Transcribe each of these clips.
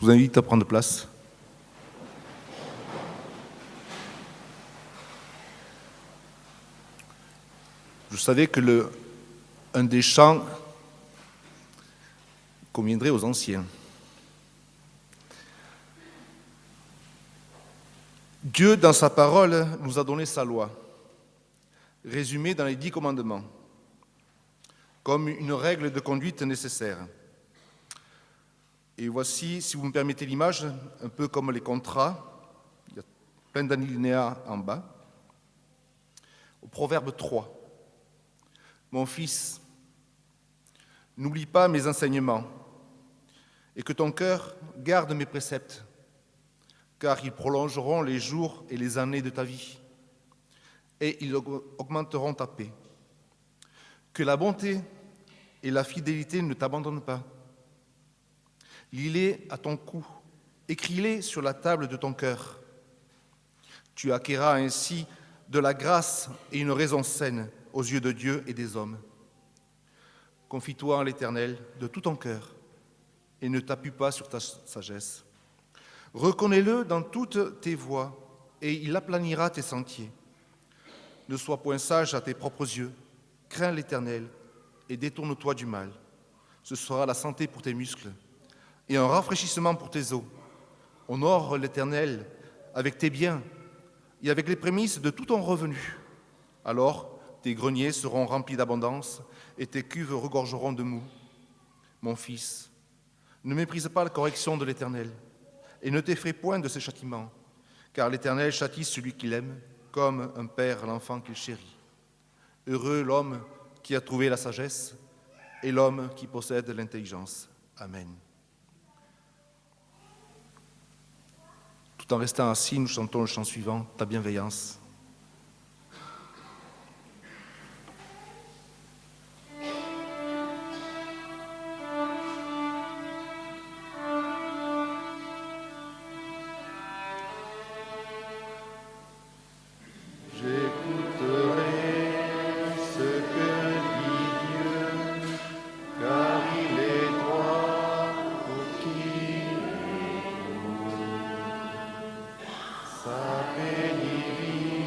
vous invite à prendre place. Je savais que un des chants conviendrait aux anciens. Dieu, dans sa parole, nous a donné sa loi, résumée dans les 10 commandements, comme une règle de conduite nécessaire. Et voici, si vous me permettez l'image, un peu comme les contrats, il y a plein d'alinéas en bas. Au Proverbe 3, mon fils, n'oublie pas mes enseignements et que ton cœur garde mes préceptes, car ils prolongeront les jours et les années de ta vie et ils augmenteront ta paix. Que la bonté et la fidélité ne t'abandonnent pas. Lis-les à ton cou, écris-les sur la table de ton cœur. Tu acquerras ainsi de la grâce et une raison saine aux yeux de Dieu et des hommes. Confie-toi en l'Éternel de tout ton cœur et ne t'appuie pas sur ta sagesse. Reconnais-le dans toutes tes voies et il aplanira tes sentiers. Ne sois point sage à tes propres yeux, crains l'Éternel et détourne-toi du mal. Ce sera la santé pour tes muscles et un rafraîchissement pour tes os. Honore l'Éternel avec tes biens et avec les prémices de tout ton revenu. Alors tes greniers seront remplis d'abondance et tes cuves regorgeront de mou. Mon fils, ne méprise pas la correction de l'Éternel et ne t'effraie point de ses châtiments, car l'Éternel châtie celui qu'il aime, comme un père l'enfant qu'il chérit. Heureux l'homme qui a trouvé la sagesse et l'homme qui possède l'intelligence. Amen. Tout en restant assis, nous chantons le chant suivant, Ta bienveillance. Sa bénédiction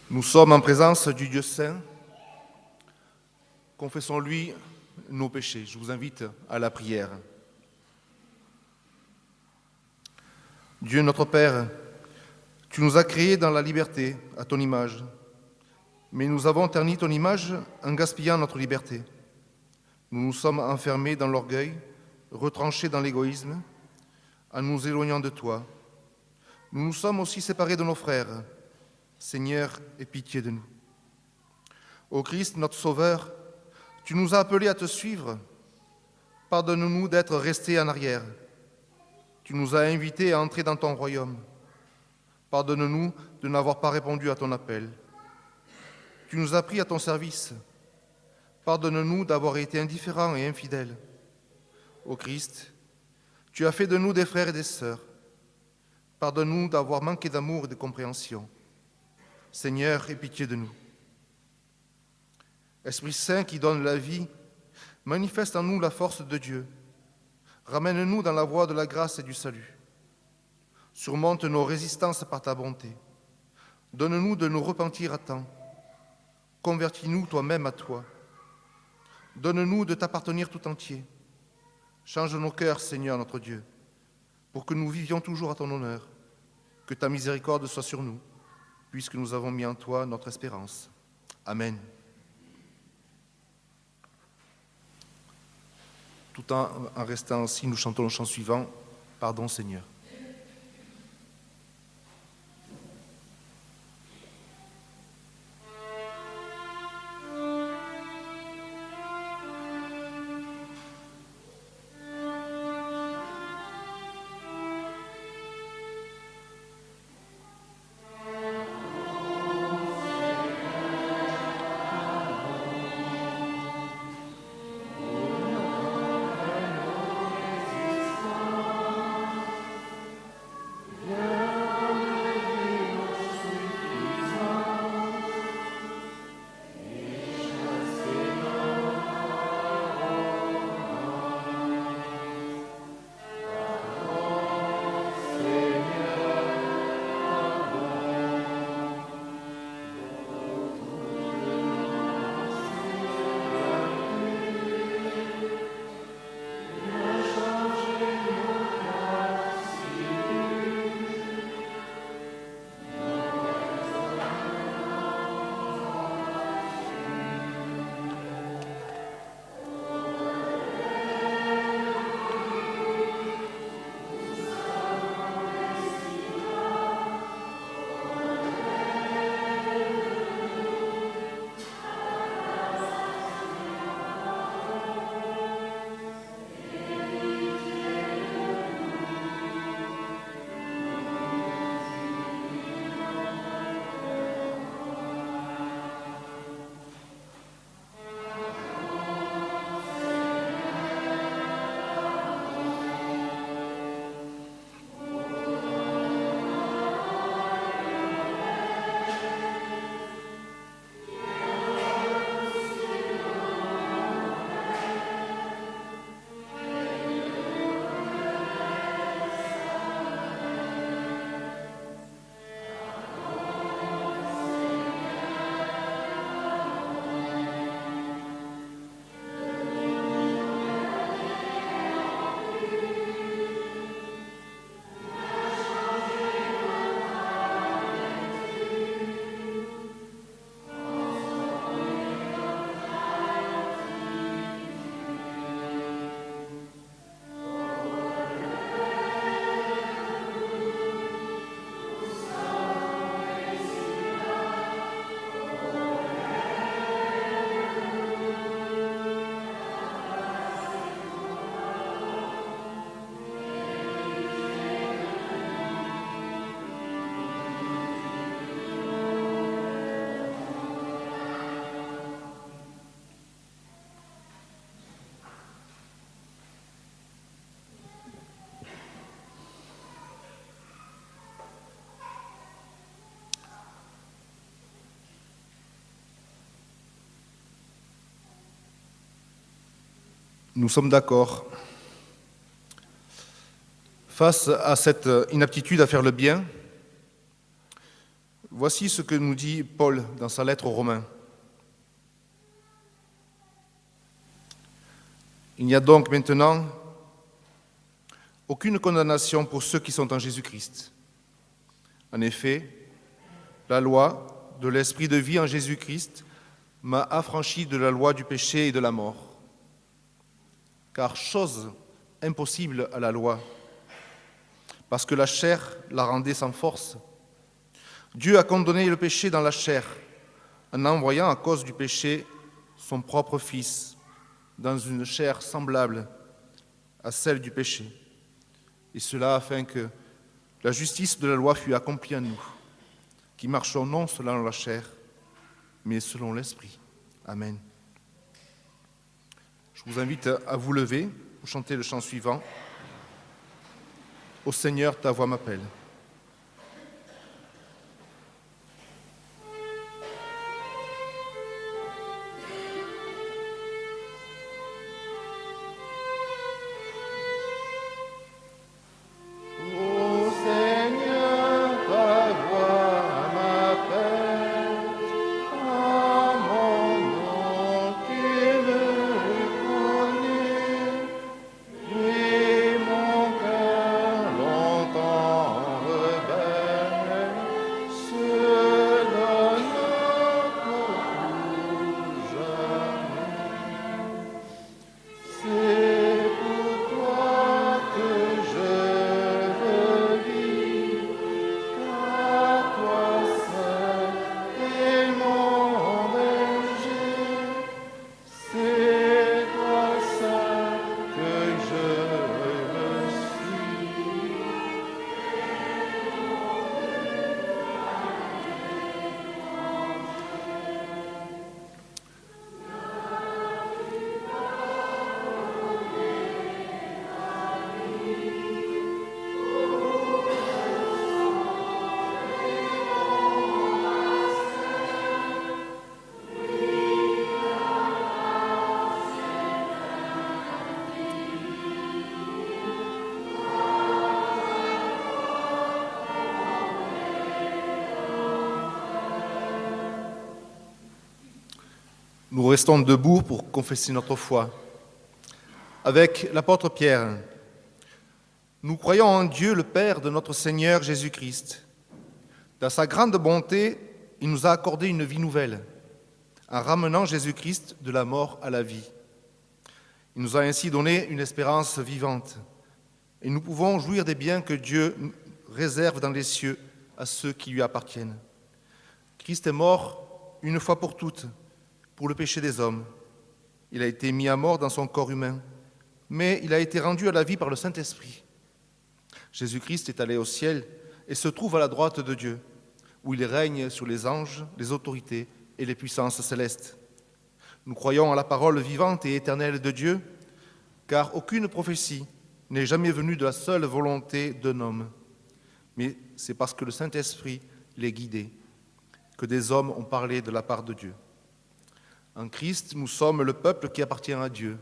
Nous sommes en présence du Dieu saint. Confessons-lui nos péchés. Je vous invite à la prière. Dieu notre Père, tu nous as créés dans la liberté, à ton image. Mais nous avons terni ton image en gaspillant notre liberté. Nous nous sommes enfermés dans l'orgueil, retranchés dans l'égoïsme, en nous éloignant de toi. Nous nous sommes aussi séparés de nos frères. Seigneur, aie pitié de nous. Ô Christ, notre Sauveur, tu nous as appelés à te suivre. Pardonne-nous d'être restés en arrière. Tu nous as invités à entrer dans ton royaume. Pardonne-nous de n'avoir pas répondu à ton appel. Tu nous as pris à ton service. Pardonne-nous d'avoir été indifférents et infidèles. Ô Christ, tu as fait de nous des frères et des sœurs. Pardonne-nous d'avoir manqué d'amour et de compréhension. Seigneur, aie pitié de nous. Esprit Saint qui donne la vie, manifeste en nous la force de Dieu. Ramène-nous dans la voie de la grâce et du salut. Surmonte nos résistances par ta bonté. Donne-nous de nous repentir à temps. Convertis-nous toi-même à toi. Donne-nous de t'appartenir tout entier. Change nos cœurs, Seigneur notre Dieu, pour que nous vivions toujours à ton honneur. Que ta miséricorde soit sur nous, puisque nous avons mis en toi notre espérance. Amen. Tout en restant ainsi, nous chantons le chant suivant, « Pardon Seigneur ». Nous sommes d'accord. Face à cette inaptitude à faire le bien, Voici ce que nous dit Paul dans sa lettre aux Romains. Il n'y a donc maintenant aucune condamnation pour ceux qui sont en Jésus-Christ. En effet, la loi de l'Esprit de vie en Jésus-Christ m'a affranchi de la loi du péché et de la mort. Car chose impossible à la loi, parce que la chair la rendait sans force, Dieu a condamné le péché dans la chair, en envoyant à cause du péché son propre Fils dans une chair semblable à celle du péché, et cela afin que la justice de la loi fût accomplie en nous, qui marchons non selon la chair, mais selon l'Esprit. Amen. Je vous invite à vous lever pour chanter le chant suivant. Ô Seigneur, ta voix m'appelle. Nous restons debout pour confesser notre foi. Avec l'apôtre Pierre, nous croyons en Dieu, le Père de notre Seigneur Jésus-Christ. Dans sa grande bonté, il nous a accordé une vie nouvelle, en ramenant Jésus-Christ de la mort à la vie. Il nous a ainsi donné une espérance vivante, et nous pouvons jouir des biens que Dieu réserve dans les cieux à ceux qui lui appartiennent. Christ est mort une fois pour toutes, pour le péché des hommes. Il a été mis à mort dans son corps humain, mais il a été rendu à la vie par le Saint-Esprit. Jésus-Christ est allé au ciel et se trouve à la droite de Dieu, où il règne sur les anges, les autorités et les puissances célestes. Nous croyons en la parole vivante et éternelle de Dieu, car aucune prophétie n'est jamais venue de la seule volonté d'un homme, mais c'est parce que le Saint-Esprit les guidait que des hommes ont parlé de la part de Dieu. En Christ, nous sommes le peuple qui appartient à Dieu.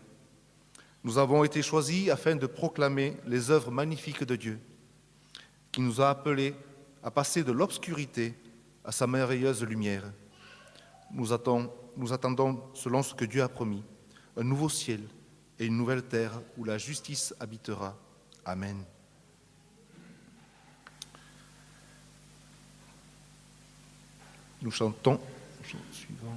Nous avons été choisis afin de proclamer les œuvres magnifiques de Dieu, qui nous a appelés à passer de l'obscurité à sa merveilleuse lumière. Nous attendons, selon ce que Dieu a promis, un nouveau ciel et une nouvelle terre où la justice habitera. Amen. Nous chantons le chant suivant.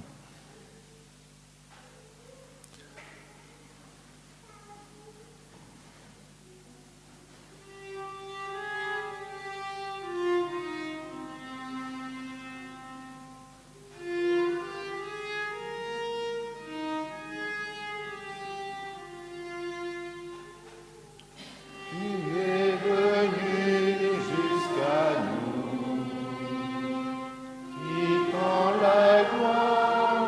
La gloire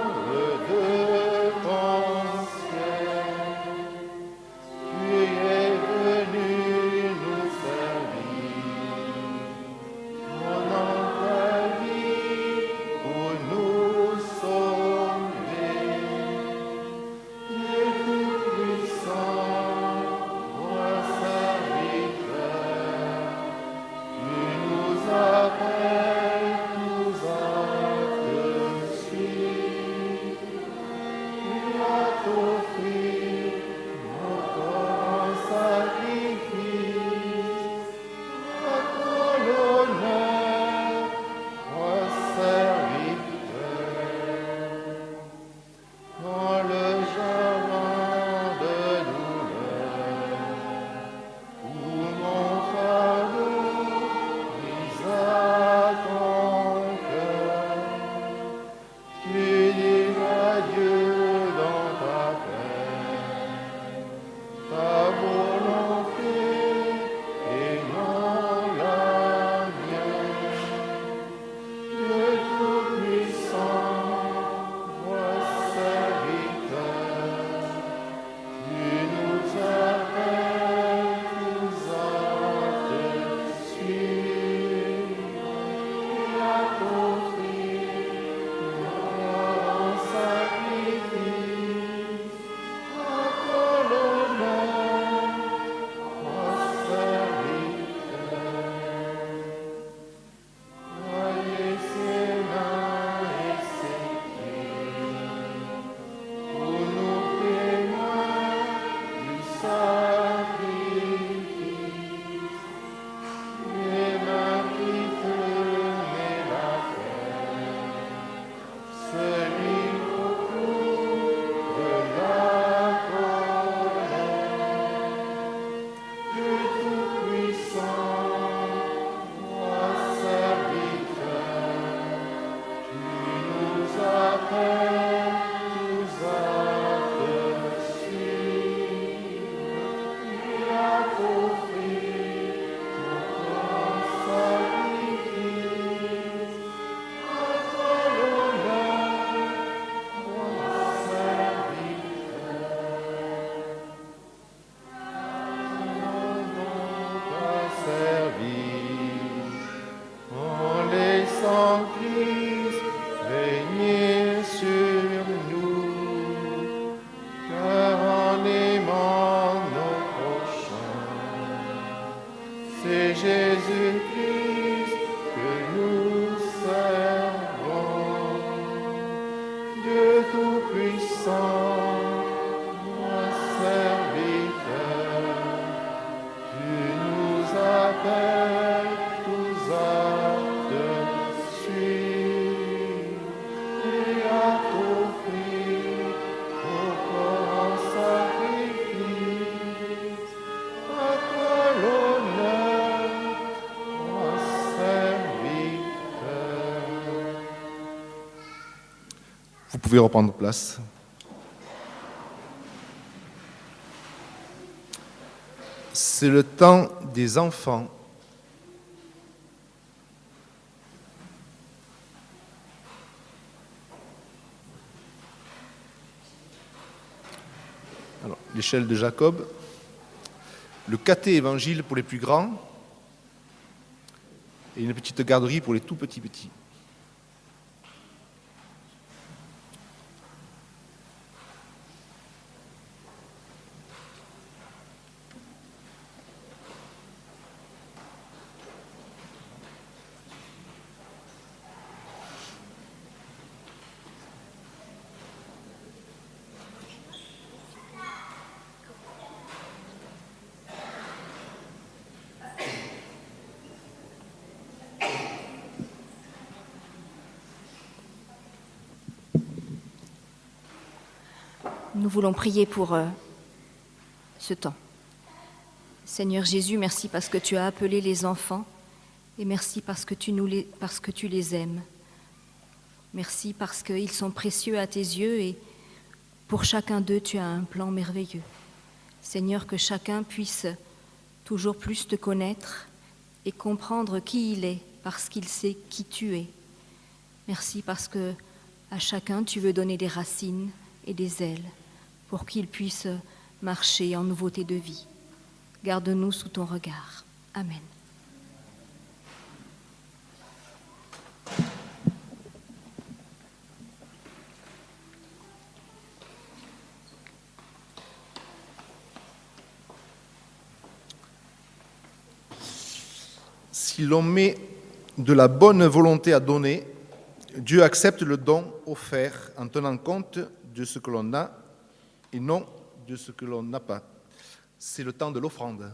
Vous pouvez reprendre place. C'est le temps des enfants. Alors, l'échelle de Jacob, le caté-évangile pour les plus grands et une petite garderie pour les tout petits. Nous voulons prier pour ce temps. Seigneur Jésus, merci parce que tu as appelé les enfants et merci parce que tu les aimes. Merci parce qu'ils sont précieux à tes yeux et pour chacun d'eux, tu as un plan merveilleux. Seigneur, que chacun puisse toujours plus te connaître et comprendre qui il est parce qu'il sait qui tu es. Merci parce que à chacun, tu veux donner des racines et des ailes pour qu'il puisse marcher en nouveauté de vie. Garde-nous sous ton regard. Amen. Si l'on met de la bonne volonté à donner, Dieu accepte le don offert en tenant compte de ce que l'on a et non de ce que l'on n'a pas. C'est le temps de l'offrande.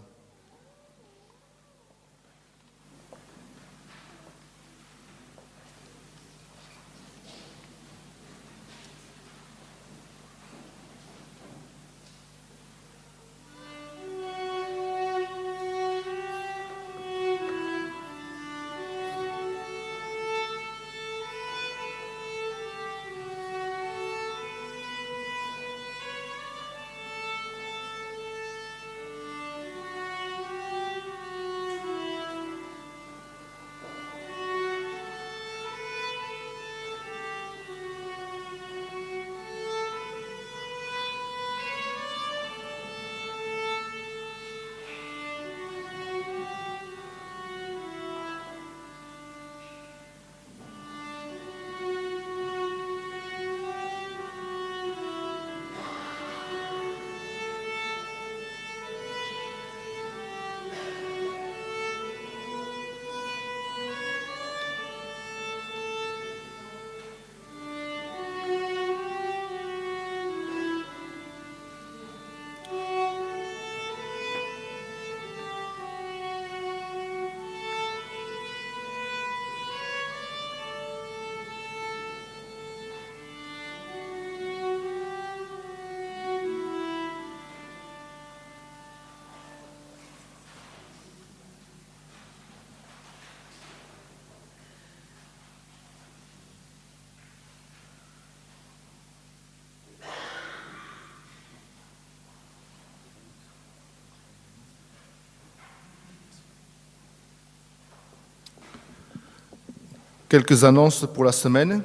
Quelques annonces pour la semaine.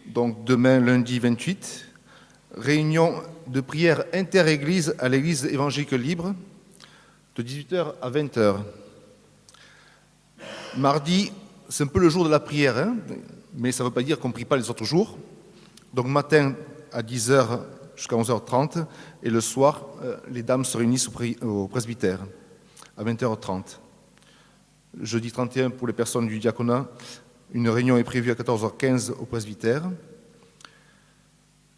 Donc demain, lundi 28, réunion de prière inter-église à l'église évangélique libre de 18h à 20h. Mardi, c'est un peu le jour de la prière, hein, mais ça ne veut pas dire qu'on ne prie pas les autres jours. Donc matin à 10h jusqu'à 11h30 et le soir, les dames se réunissent au presbytère à 20h30. Jeudi 31, pour les personnes du diaconat, une réunion est prévue à 14h15 au presbytère.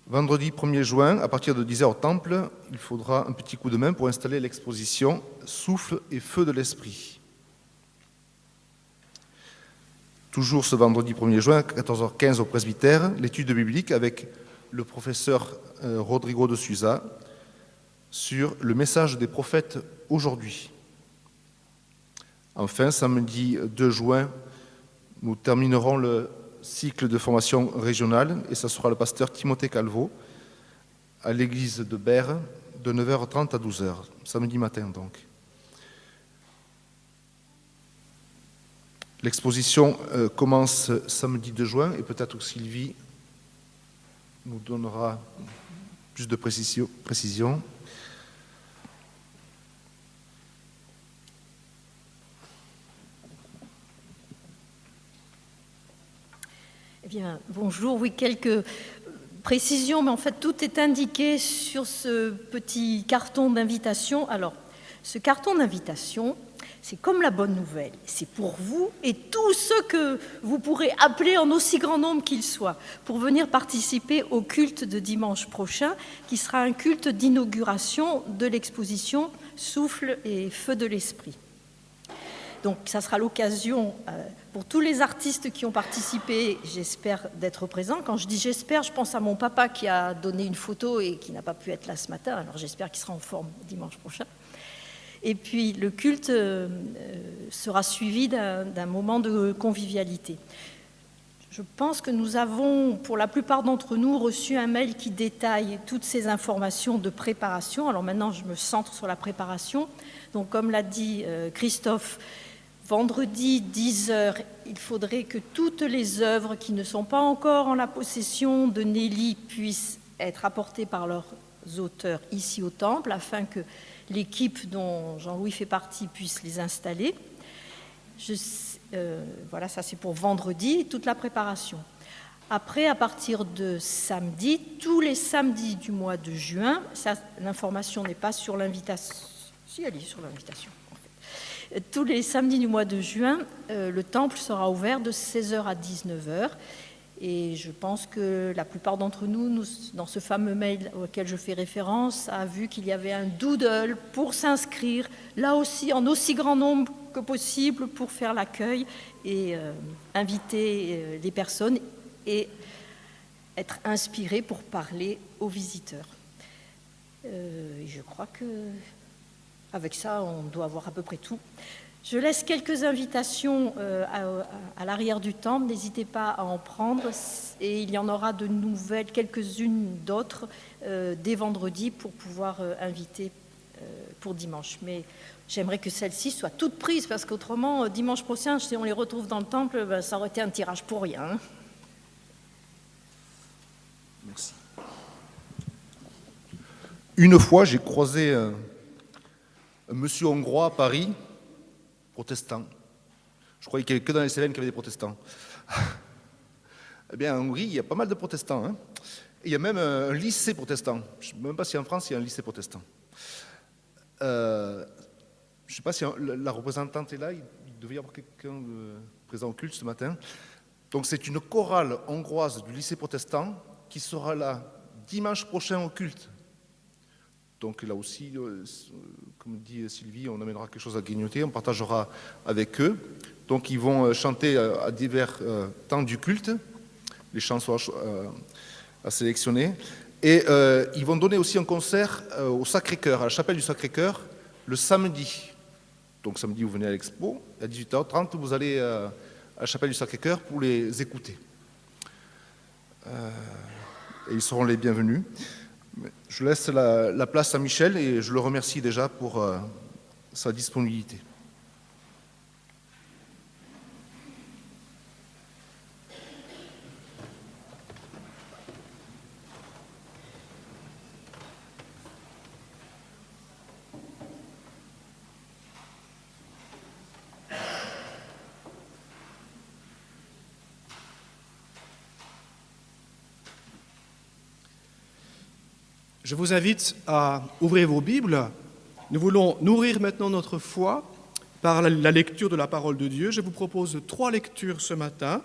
Vendredi 1er juin, à partir de 10h au temple, il faudra un petit coup de main pour installer l'exposition « Souffle et feu de l'esprit ». Toujours ce vendredi 1er juin, à 14h15 au presbytère, l'étude biblique avec le professeur Rodrigo de Souza sur le message des prophètes aujourd'hui. Enfin, samedi 2 juin, nous terminerons le cycle de formation régionale et ce sera le pasteur Timothée Calvo à l'église de Berre de 9h30 à 12h, samedi matin donc. L'exposition commence samedi 2 juin et peut-être que Sylvie nous donnera plus de précision. Eh bien, bonjour, oui, quelques précisions, mais en fait, tout est indiqué sur ce petit carton d'invitation. Alors, ce carton d'invitation, c'est comme la bonne nouvelle. C'est pour vous et tous ceux que vous pourrez appeler en aussi grand nombre qu'il soit pour venir participer au culte de dimanche prochain, qui sera un culte d'inauguration de l'exposition « Souffle et feu de l'esprit ». Donc, ça sera l'occasion pour tous les artistes qui ont participé, j'espère, d'être présents. Quand je dis j'espère, je pense à mon papa qui a donné une photo et qui n'a pas pu être là ce matin. Alors, j'espère qu'il sera en forme dimanche prochain. Et puis, le culte sera suivi d'un moment de convivialité. Je pense que nous avons, pour la plupart d'entre nous, reçu un mail qui détaille toutes ces informations de préparation. Alors maintenant, je me centre sur la préparation. Donc, comme l'a dit Christophe, vendredi 10h, il faudrait que toutes les œuvres qui ne sont pas encore en la possession de Nelly puissent être apportées par leurs auteurs ici au temple, afin que l'équipe dont Jean-Louis fait partie puisse les installer. Voilà, ça c'est pour vendredi, toute la préparation. Après, à partir de samedi, tous les samedis du mois de juin, l'information n'est pas sur l'invitation, si elle est sur l'invitation. Tous les samedis du mois de juin, le temple sera ouvert de 16h à 19h. Et je pense que la plupart d'entre nous, dans ce fameux mail auquel je fais référence, a vu qu'il y avait un doodle pour s'inscrire, là aussi en aussi grand nombre que possible, pour faire l'accueil et inviter les personnes et être inspiré pour parler aux visiteurs. Je crois que avec ça, on doit avoir à peu près tout. Je laisse quelques invitations à l'arrière du temple, n'hésitez pas à en prendre, et il y en aura de nouvelles, quelques-unes d'autres, dès vendredi pour pouvoir inviter pour dimanche. Mais j'aimerais que celles-ci soient toutes prises, parce qu'autrement, dimanche prochain, si on les retrouve dans le temple, ben, ça aurait été un tirage pour rien. Hein. Merci. Une fois, j'ai croisé un monsieur hongrois à Paris, protestant. Je croyais qu'il n'y avait que dans les Cévennes qu'il y avait des protestants. Eh bien, en Hongrie, il y a pas mal de protestants. Hein. Et il y a même un lycée protestant. Je ne sais même pas si en France, il y a un lycée protestant. Je ne sais pas si la représentante est là. Il devait y avoir quelqu'un présent au culte ce matin. Donc, c'est une chorale hongroise du lycée protestant qui sera là dimanche prochain au culte. Donc là aussi, comme dit Sylvie, on amènera quelque chose à grignoter, on partagera avec eux. Donc ils vont chanter à divers temps du culte, les chansons à sélectionner. Et ils vont donner aussi un concert au Sacré-Cœur, à la chapelle du Sacré-Cœur, le samedi. Donc samedi, vous venez à l'expo, à 18h30, vous allez à la chapelle du Sacré-Cœur pour les écouter. Et ils seront les bienvenus. Je laisse la place à Michel et je le remercie déjà pour sa disponibilité. Je vous invite à ouvrir vos Bibles. Nous voulons nourrir maintenant notre foi par la lecture de la parole de Dieu. Je vous propose 3 lectures ce matin.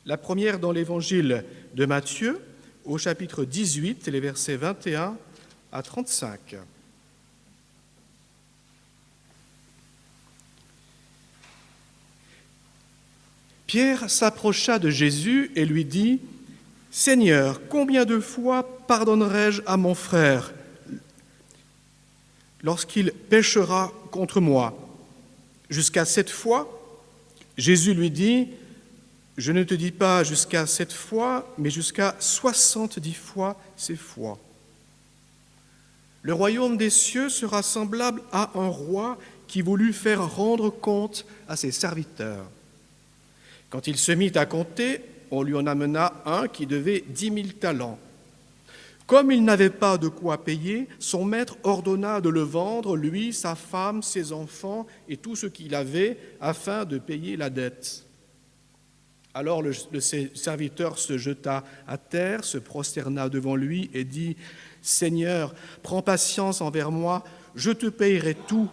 La première dans l'évangile de Matthieu, au chapitre 18, les versets 21 à 35. Pierre s'approcha de Jésus et lui dit : « Seigneur, combien de fois pardonnerai-je à mon frère lorsqu'il péchera contre moi ? Jusqu'à 7 fois ? » Jésus lui dit : « Je ne te dis pas jusqu'à 7 fois, mais jusqu'à 70 fois ces fois. » Le royaume des cieux sera semblable à un roi qui voulut faire rendre compte à ses serviteurs. Quand il se mit à compter, on lui en amena un qui devait 10 000 talents. Comme il n'avait pas de quoi payer, son maître ordonna de le vendre, lui, sa femme, ses enfants et tout ce qu'il avait, afin de payer la dette. Alors le serviteur se jeta à terre, se prosterna devant lui et dit : « Seigneur, prends patience envers moi, je te payerai tout. »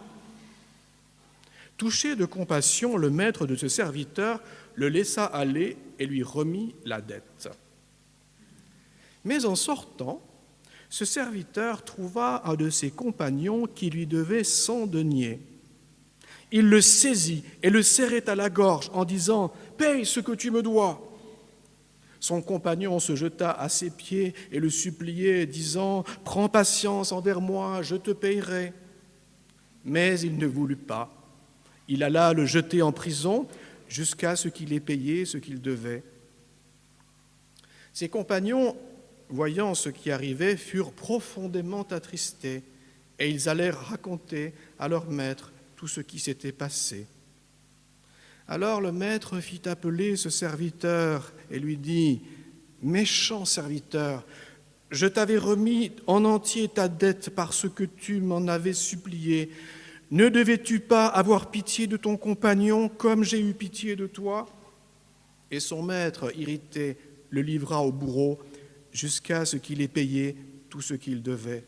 Touché de compassion, le maître de ce serviteur le laissa aller et lui remit la dette. Mais en sortant, ce serviteur trouva un de ses compagnons qui lui devait 100 deniers. Il le saisit et le serrait à la gorge en disant : « Paye ce que tu me dois. » Son compagnon se jeta à ses pieds et le suppliait, disant : « Prends patience envers moi, je te payerai. » Mais il ne voulut pas. Il alla le jeter en prison jusqu'à ce qu'il ait payé ce qu'il devait. Ses compagnons, voyant ce qui arrivait, furent profondément attristés et ils allèrent raconter à leur maître tout ce qui s'était passé. Alors le maître fit appeler ce serviteur et lui dit : « Méchant serviteur, je t'avais remis en entier ta dette parce que tu m'en avais supplié. Ne devais-tu pas avoir pitié de ton compagnon comme j'ai eu pitié de toi ?» Et son maître, irrité, le livra au bourreau jusqu'à ce qu'il ait payé tout ce qu'il devait.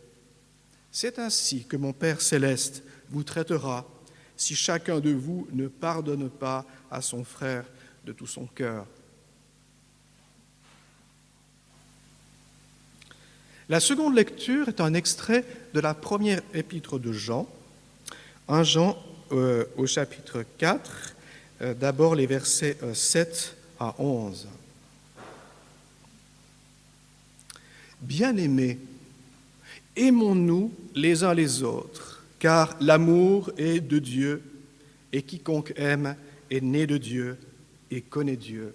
C'est ainsi que mon Père céleste vous traitera si chacun de vous ne pardonne pas à son frère de tout son cœur. La seconde lecture est un extrait de la première épître de Jean, 1 Jean au chapitre 4, d'abord les versets 7 à 11. Bien-aimés, aimons-nous les uns les autres, car l'amour est de Dieu, et quiconque aime est né de Dieu et connaît Dieu.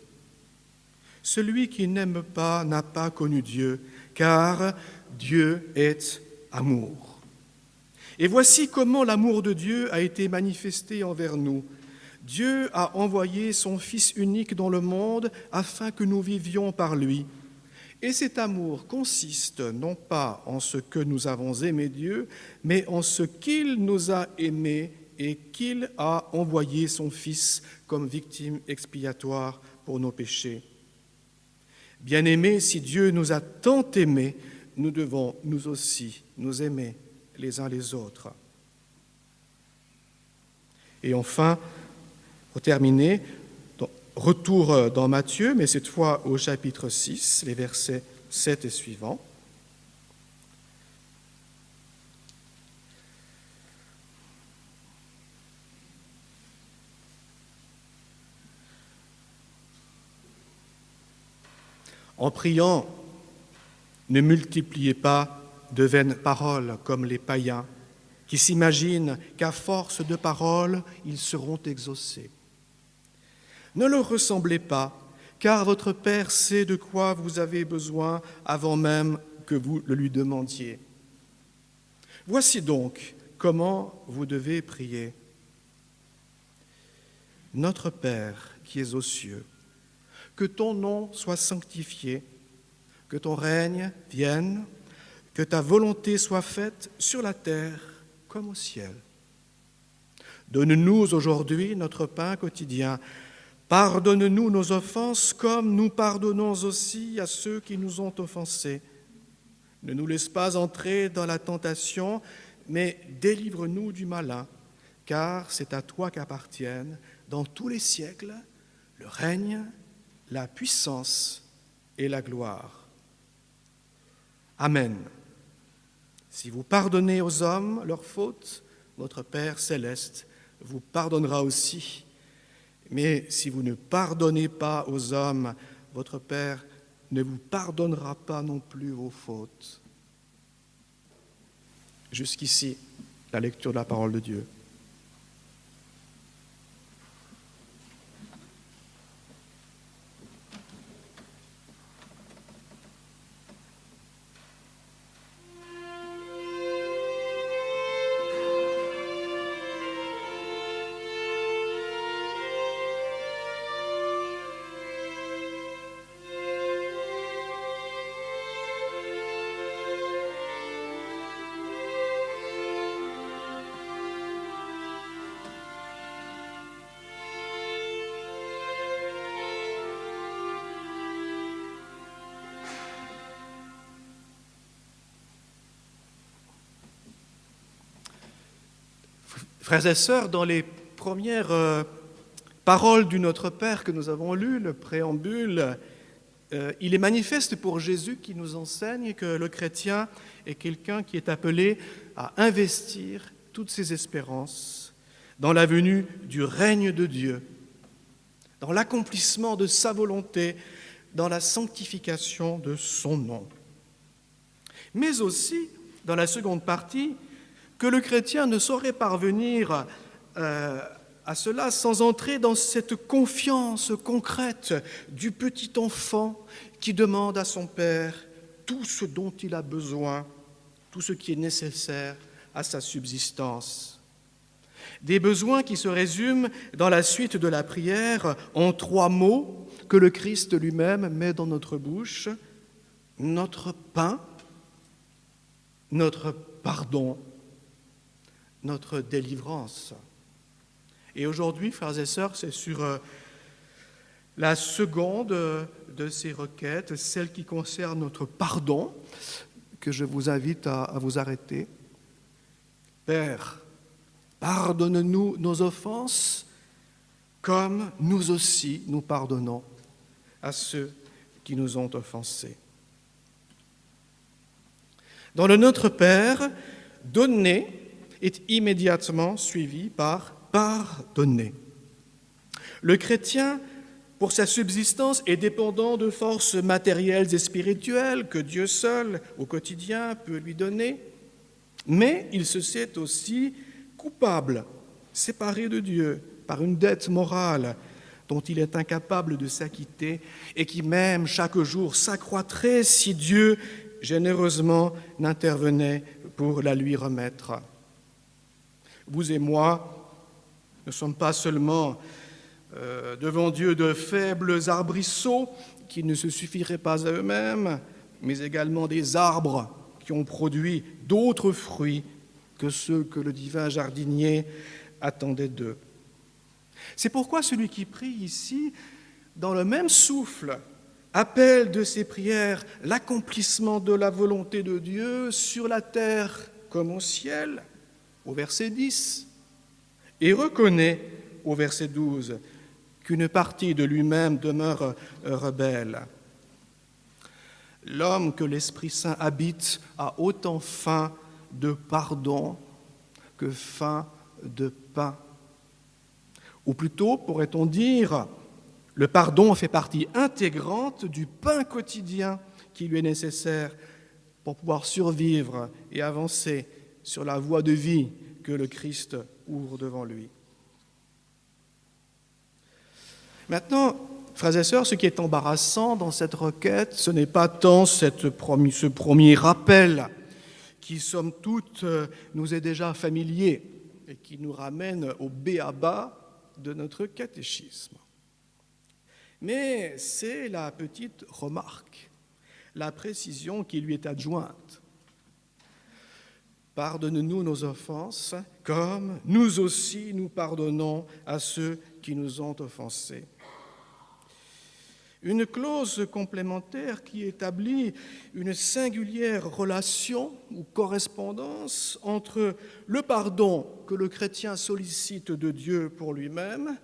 Celui qui n'aime pas n'a pas connu Dieu, car Dieu est amour. Et voici comment l'amour de Dieu a été manifesté envers nous. Dieu a envoyé son Fils unique dans le monde afin que nous vivions par lui. Et cet amour consiste non pas en ce que nous avons aimé Dieu, mais en ce qu'il nous a aimés et qu'il a envoyé son Fils comme victime expiatoire pour nos péchés. Bien-aimés, si Dieu nous a tant aimés, nous devons nous aussi nous aimer les uns les autres. Et enfin, pour terminer, retour dans Matthieu, mais cette fois au chapitre 6, les versets 7 et suivants. En priant, ne multipliez pas de vaines paroles comme les païens qui s'imaginent qu'à force de paroles, ils seront exaucés. Ne leur ressemblez pas, car votre Père sait de quoi vous avez besoin avant même que vous le lui demandiez. Voici donc comment vous devez prier. Notre Père qui es aux cieux, que ton nom soit sanctifié, que ton règne vienne, que ta volonté soit faite sur la terre comme au ciel. Donne-nous aujourd'hui notre pain quotidien. Pardonne-nous nos offenses comme nous pardonnons aussi à ceux qui nous ont offensés. Ne nous laisse pas entrer dans la tentation, mais délivre-nous du malin, car c'est à toi qu'appartiennent, dans tous les siècles, le règne, la puissance et la gloire. Amen. Si vous pardonnez aux hommes leurs fautes, votre Père céleste vous pardonnera aussi. Mais si vous ne pardonnez pas aux hommes, votre Père ne vous pardonnera pas non plus vos fautes. Jusqu'ici, la lecture de la parole de Dieu. Frères et sœurs, dans les premières paroles du Notre Père que nous avons lues, le préambule, il est manifeste pour Jésus qui nous enseigne que le chrétien est quelqu'un qui est appelé à investir toutes ses espérances dans la venue du règne de Dieu, dans l'accomplissement de sa volonté, dans la sanctification de son nom. Mais aussi, dans la seconde partie, que le chrétien ne saurait parvenir à cela sans entrer dans cette confiance concrète du petit enfant qui demande à son Père tout ce dont il a besoin, tout ce qui est nécessaire à sa subsistance. Des besoins qui se résument dans la suite de la prière en 3 mots que le Christ lui-même met dans notre bouche: notre pain, notre pardon, notre délivrance. Et aujourd'hui, frères et sœurs, c'est sur la seconde de ces requêtes, celle qui concerne notre pardon, que je vous invite à vous arrêter. Père, pardonne-nous nos offenses, comme nous aussi nous pardonnons à ceux qui nous ont offensés. Dans le Notre Père, donner est immédiatement suivi par pardonner. Le chrétien, pour sa subsistance, est dépendant de forces matérielles et spirituelles que Dieu seul, au quotidien, peut lui donner, mais il se sait aussi coupable, séparé de Dieu par une dette morale dont il est incapable de s'acquitter et qui même chaque jour s'accroîtrait si Dieu généreusement n'intervenait pour la lui remettre. Vous et moi ne sommes pas seulement devant Dieu de faibles arbrisseaux qui ne se suffiraient pas à eux-mêmes, mais également des arbres qui ont produit d'autres fruits que ceux que le divin jardinier attendait d'eux. C'est pourquoi celui qui prie ici, dans le même souffle, appelle de ses prières l'accomplissement de la volonté de Dieu sur la terre comme au ciel, au verset 10, et reconnaît au verset 12 qu'une partie de lui-même demeure rebelle. L'homme que l'Esprit Saint habite a autant faim de pardon que faim de pain. Ou plutôt, pourrait-on dire, le pardon fait partie intégrante du pain quotidien qui lui est nécessaire pour pouvoir survivre et avancer sur la voie de vie que le Christ ouvre devant lui. Maintenant, frères et sœurs, ce qui est embarrassant dans cette requête, ce n'est pas tant ce premier rappel qui, somme toute, nous est déjà familier et qui nous ramène au b.a.-ba de notre catéchisme. Mais c'est la petite remarque, la précision qui lui est adjointe. Pardonne-nous nos offenses, comme nous aussi nous pardonnons à ceux qui nous ont offensés. Une clause complémentaire qui établit une singulière relation ou correspondance entre le pardon que le chrétien sollicite de Dieu pour lui-même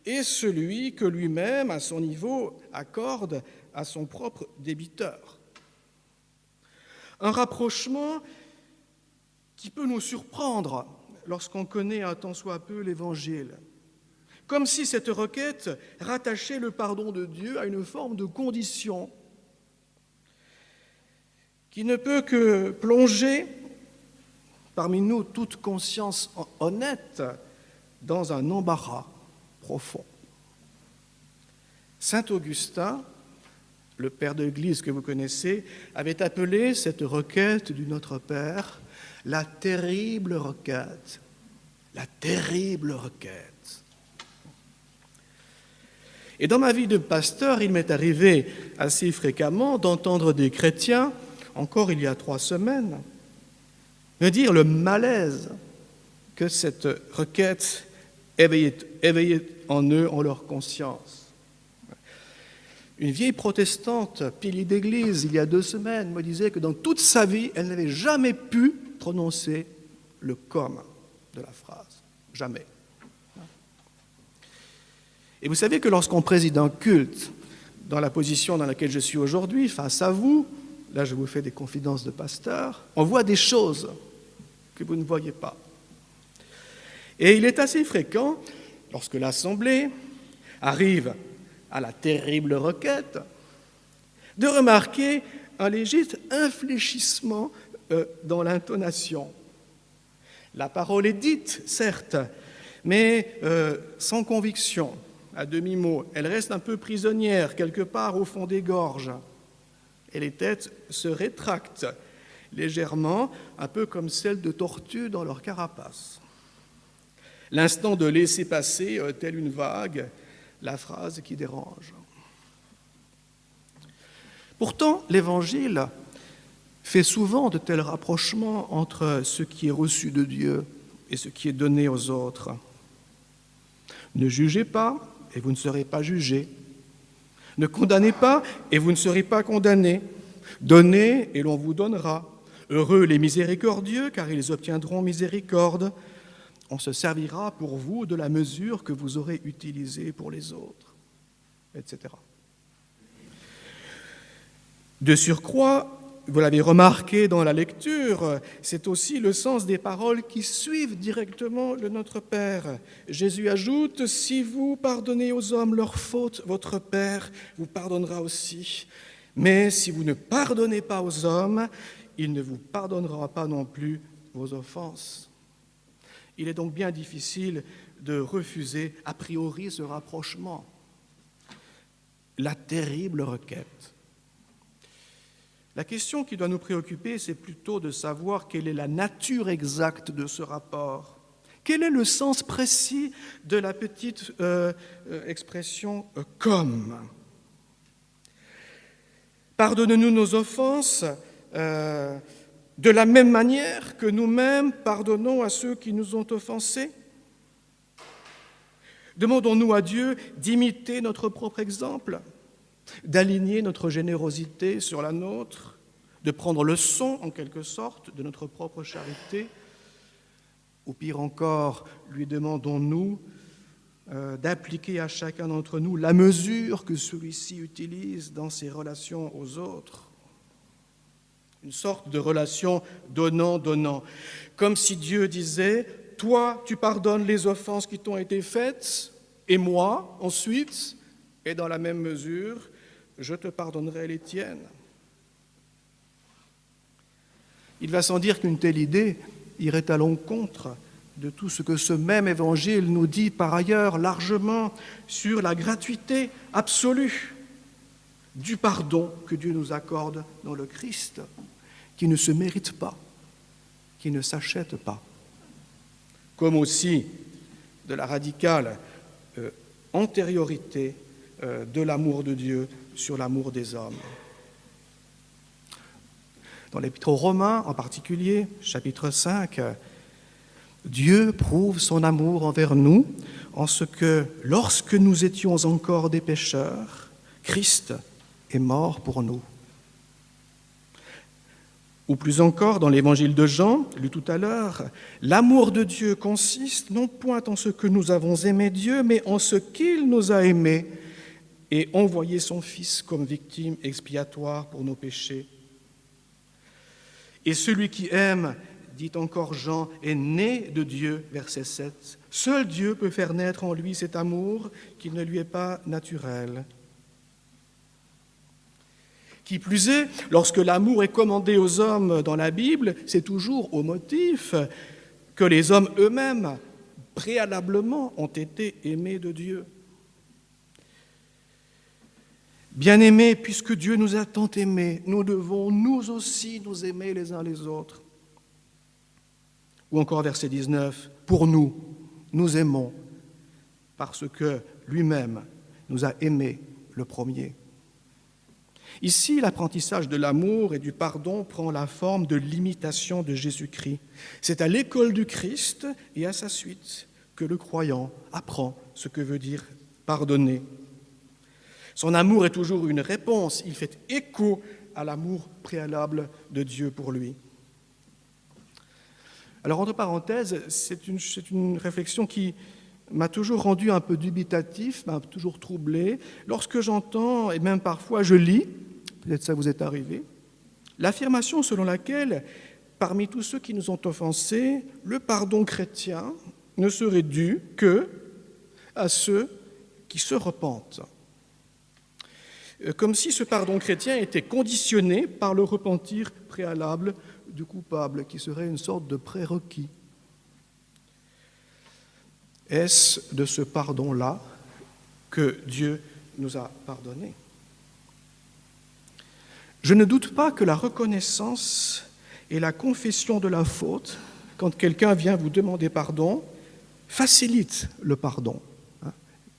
et celui que lui-même, à son niveau, accorde à son propre débiteur. Un rapprochement qui peut nous surprendre lorsqu'on connaît un tant soit peu l'Évangile, comme si cette requête rattachait le pardon de Dieu à une forme de condition qui ne peut que plonger parmi nous toute conscience honnête dans un embarras profond. Saint Augustin, le père de l'Église que vous connaissez, avait appelé cette requête du Notre Père la terrible requête. La terrible requête. Et dans ma vie de pasteur, il m'est arrivé assez fréquemment d'entendre des chrétiens, encore il y a 3 semaines, me dire le malaise que cette requête éveillait en eux, en leur conscience. Une vieille protestante, pilier d'église, il y a 2 semaines, me disait que dans toute sa vie, elle n'avait jamais pu prononcer le « comme » de la phrase. Jamais. Et vous savez que lorsqu'on préside un culte, dans la position dans laquelle je suis aujourd'hui, face à vous, là je vous fais des confidences de pasteur, on voit des choses que vous ne voyez pas. Et il est assez fréquent, lorsque l'Assemblée arrive à la terrible requête, de remarquer un léger infléchissement dans l'intonation. La parole est dite, certes, mais sans conviction, à demi-mot. Elle reste un peu prisonnière, quelque part au fond des gorges. Et les têtes se rétractent légèrement, un peu comme celles de tortues dans leur carapace. L'instant de laisser passer, telle une vague, la phrase qui dérange. Pourtant, l'Évangile fait souvent de tels rapprochements entre ce qui est reçu de Dieu et ce qui est donné aux autres. Ne jugez pas, et vous ne serez pas jugés. Ne condamnez pas, et vous ne serez pas condamnés. Donnez, et l'on vous donnera. Heureux les miséricordieux, car ils obtiendront miséricorde. On se servira pour vous de la mesure que vous aurez utilisée pour les autres, etc. De surcroît, vous l'avez remarqué dans la lecture, c'est aussi le sens des paroles qui suivent directement le Notre Père. Jésus ajoute, « Si vous pardonnez aux hommes leurs fautes, votre Père vous pardonnera aussi. Mais si vous ne pardonnez pas aux hommes, il ne vous pardonnera pas non plus vos offenses. » Il est donc bien difficile de refuser a priori ce rapprochement. La terrible requête. La question qui doit nous préoccuper, c'est plutôt de savoir quelle est la nature exacte de ce rapport. Quel est le sens précis de la petite expression « comme ». Pardonne-nous nos offenses de la même manière que nous-mêmes pardonnons à ceux qui nous ont offensés. Demandons-nous à Dieu d'imiter notre propre exemple, d'aligner notre générosité sur la nôtre, de prendre leçon, en quelque sorte, de notre propre charité. Ou pire encore, lui demandons-nous d'appliquer à chacun d'entre nous la mesure que celui-ci utilise dans ses relations aux autres. Une sorte de relation donnant-donnant. Comme si Dieu disait, toi, tu pardonnes les offenses qui t'ont été faites, et moi, ensuite, et dans la même mesure, je te pardonnerai les tiennes. Il va sans dire qu'une telle idée irait à l'encontre de tout ce que ce même évangile nous dit par ailleurs largement sur la gratuité absolue du pardon que Dieu nous accorde dans le Christ, qui ne se mérite pas, qui ne s'achète pas. Comme aussi de la radicale antériorité de l'amour de Dieu sur l'amour des hommes. Dans l'Épître aux Romains en particulier, chapitre 5, Dieu prouve son amour envers nous en ce que, lorsque nous étions encore des pécheurs, Christ est mort pour nous. Ou plus encore, dans l'évangile de Jean, lu tout à l'heure, l'amour de Dieu consiste non point en ce que nous avons aimé Dieu, mais en ce qu'il nous a aimés et envoyé son Fils comme victime expiatoire pour nos péchés. Et celui qui aime, dit encore Jean, est né de Dieu, verset 7. Seul Dieu peut faire naître en lui cet amour qui ne lui est pas naturel. Qui plus est, lorsque l'amour est commandé aux hommes dans la Bible, c'est toujours au motif que les hommes eux-mêmes, préalablement, ont été aimés de Dieu. Bien-aimés, puisque Dieu nous a tant aimés, nous devons nous aussi nous aimer les uns les autres. Ou encore verset 19, pour nous, nous aimons parce que lui-même nous a aimés le premier. Ici, l'apprentissage de l'amour et du pardon prend la forme de l'imitation de Jésus-Christ. C'est à l'école du Christ et à sa suite que le croyant apprend ce que veut dire pardonner. Son amour est toujours une réponse, il fait écho à l'amour préalable de Dieu pour lui. Alors, entre parenthèses, c'est une réflexion qui m'a toujours rendu un peu dubitatif, m'a toujours troublé, lorsque j'entends, et même parfois je lis, peut-être ça vous est arrivé, l'affirmation selon laquelle, parmi tous ceux qui nous ont offensés, le pardon chrétien ne serait dû que à ceux qui se repentent. Comme si ce pardon chrétien était conditionné par le repentir préalable du coupable, qui serait une sorte de prérequis. Est-ce de ce pardon-là que Dieu nous a pardonné? Je ne doute pas que la reconnaissance et la confession de la faute, quand quelqu'un vient vous demander pardon, facilite le pardon.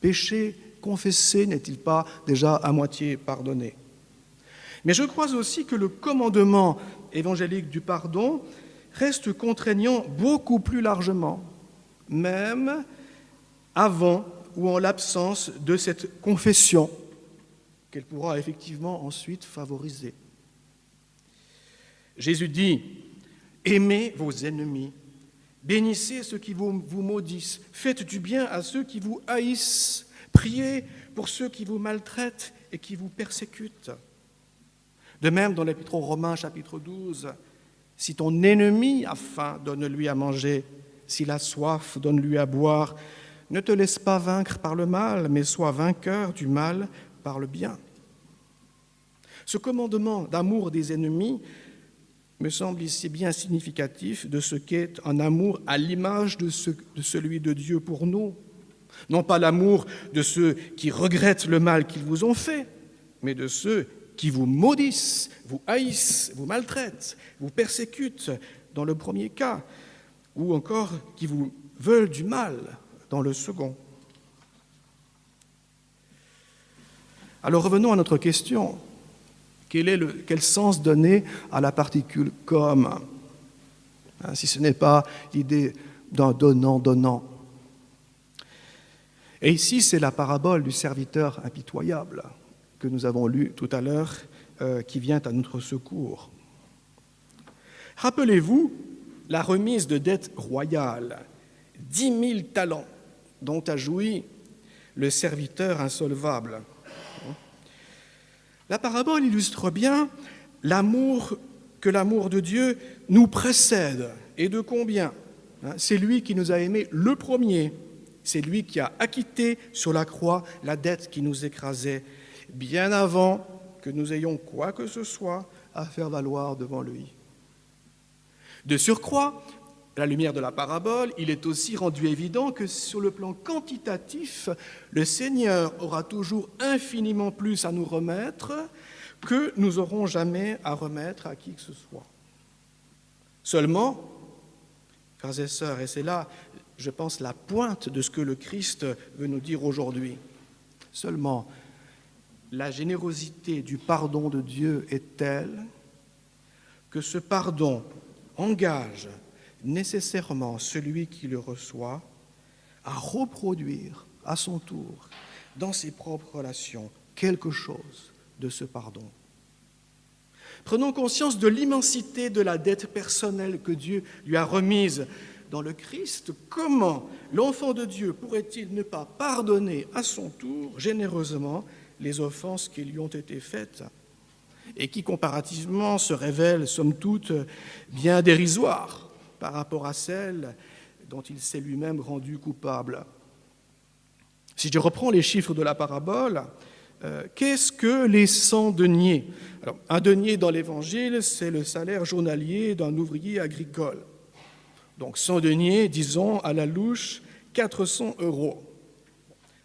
Péché confessé n'est-il pas déjà à moitié pardonné? Mais je crois aussi que le commandement évangélique du pardon reste contraignant beaucoup plus largement, même avant ou en l'absence de cette confession qu'elle pourra effectivement ensuite favoriser. Jésus dit « Aimez vos ennemis, bénissez ceux qui vous maudissent, faites du bien à ceux qui vous haïssent, priez pour ceux qui vous maltraitent et qui vous persécutent. » De même, dans l'Épître aux Romains, chapitre 12, « Si ton ennemi a faim, donne-lui à manger, s'il a soif, donne-lui à boire. Ne te laisse pas vaincre par le mal, mais sois vainqueur du mal par le bien. » Ce commandement d'amour des ennemis me semble ici bien significatif de ce qu'est un amour à l'image de celui de Dieu pour nous. Non pas l'amour de ceux qui regrettent le mal qu'ils vous ont fait, mais de ceux qui vous maudissent, vous haïssent, vous maltraitent, vous persécutent dans le premier cas, ou encore qui vous veulent du mal dans le second. Alors revenons à notre question. Quel sens donner à la particule « comme » si ce n'est pas l'idée d'un donnant-donnant. Et ici, c'est la parabole du serviteur impitoyable que nous avons lue tout à l'heure, qui vient à notre secours. Rappelez-vous la remise de dette royale, 10 000 talents, dont a joui le serviteur insolvable. La parabole illustre bien que l'amour de Dieu nous précède. Et de combien? C'est lui qui nous a aimés le premier. C'est lui qui a acquitté sur la croix la dette qui nous écrasait, bien avant que nous ayons quoi que ce soit à faire valoir devant lui. De surcroît, à la lumière de la parabole, il est aussi rendu évident que sur le plan quantitatif, le Seigneur aura toujours infiniment plus à nous remettre que nous n'aurons jamais à remettre à qui que ce soit. Seulement, frères et sœurs, et c'est là, je pense, la pointe de ce que le Christ veut nous dire aujourd'hui, seulement, la générosité du pardon de Dieu est telle que ce pardon engage nécessairement celui qui le reçoit à reproduire à son tour dans ses propres relations quelque chose de ce pardon. Prenons conscience de l'immensité de la dette personnelle que Dieu lui a remise dans le Christ. Comment l'enfant de Dieu pourrait-il ne pas pardonner à son tour généreusement les offenses qui lui ont été faites et qui comparativement se révèlent somme toute bien dérisoires par rapport à celles dont il s'est lui-même rendu coupable. Si je reprends les chiffres de la parabole, qu'est-ce que les 100 deniers ? Alors, un denier dans l'Évangile, c'est le salaire journalier d'un ouvrier agricole. Donc 100 deniers, disons à la louche, 400 €.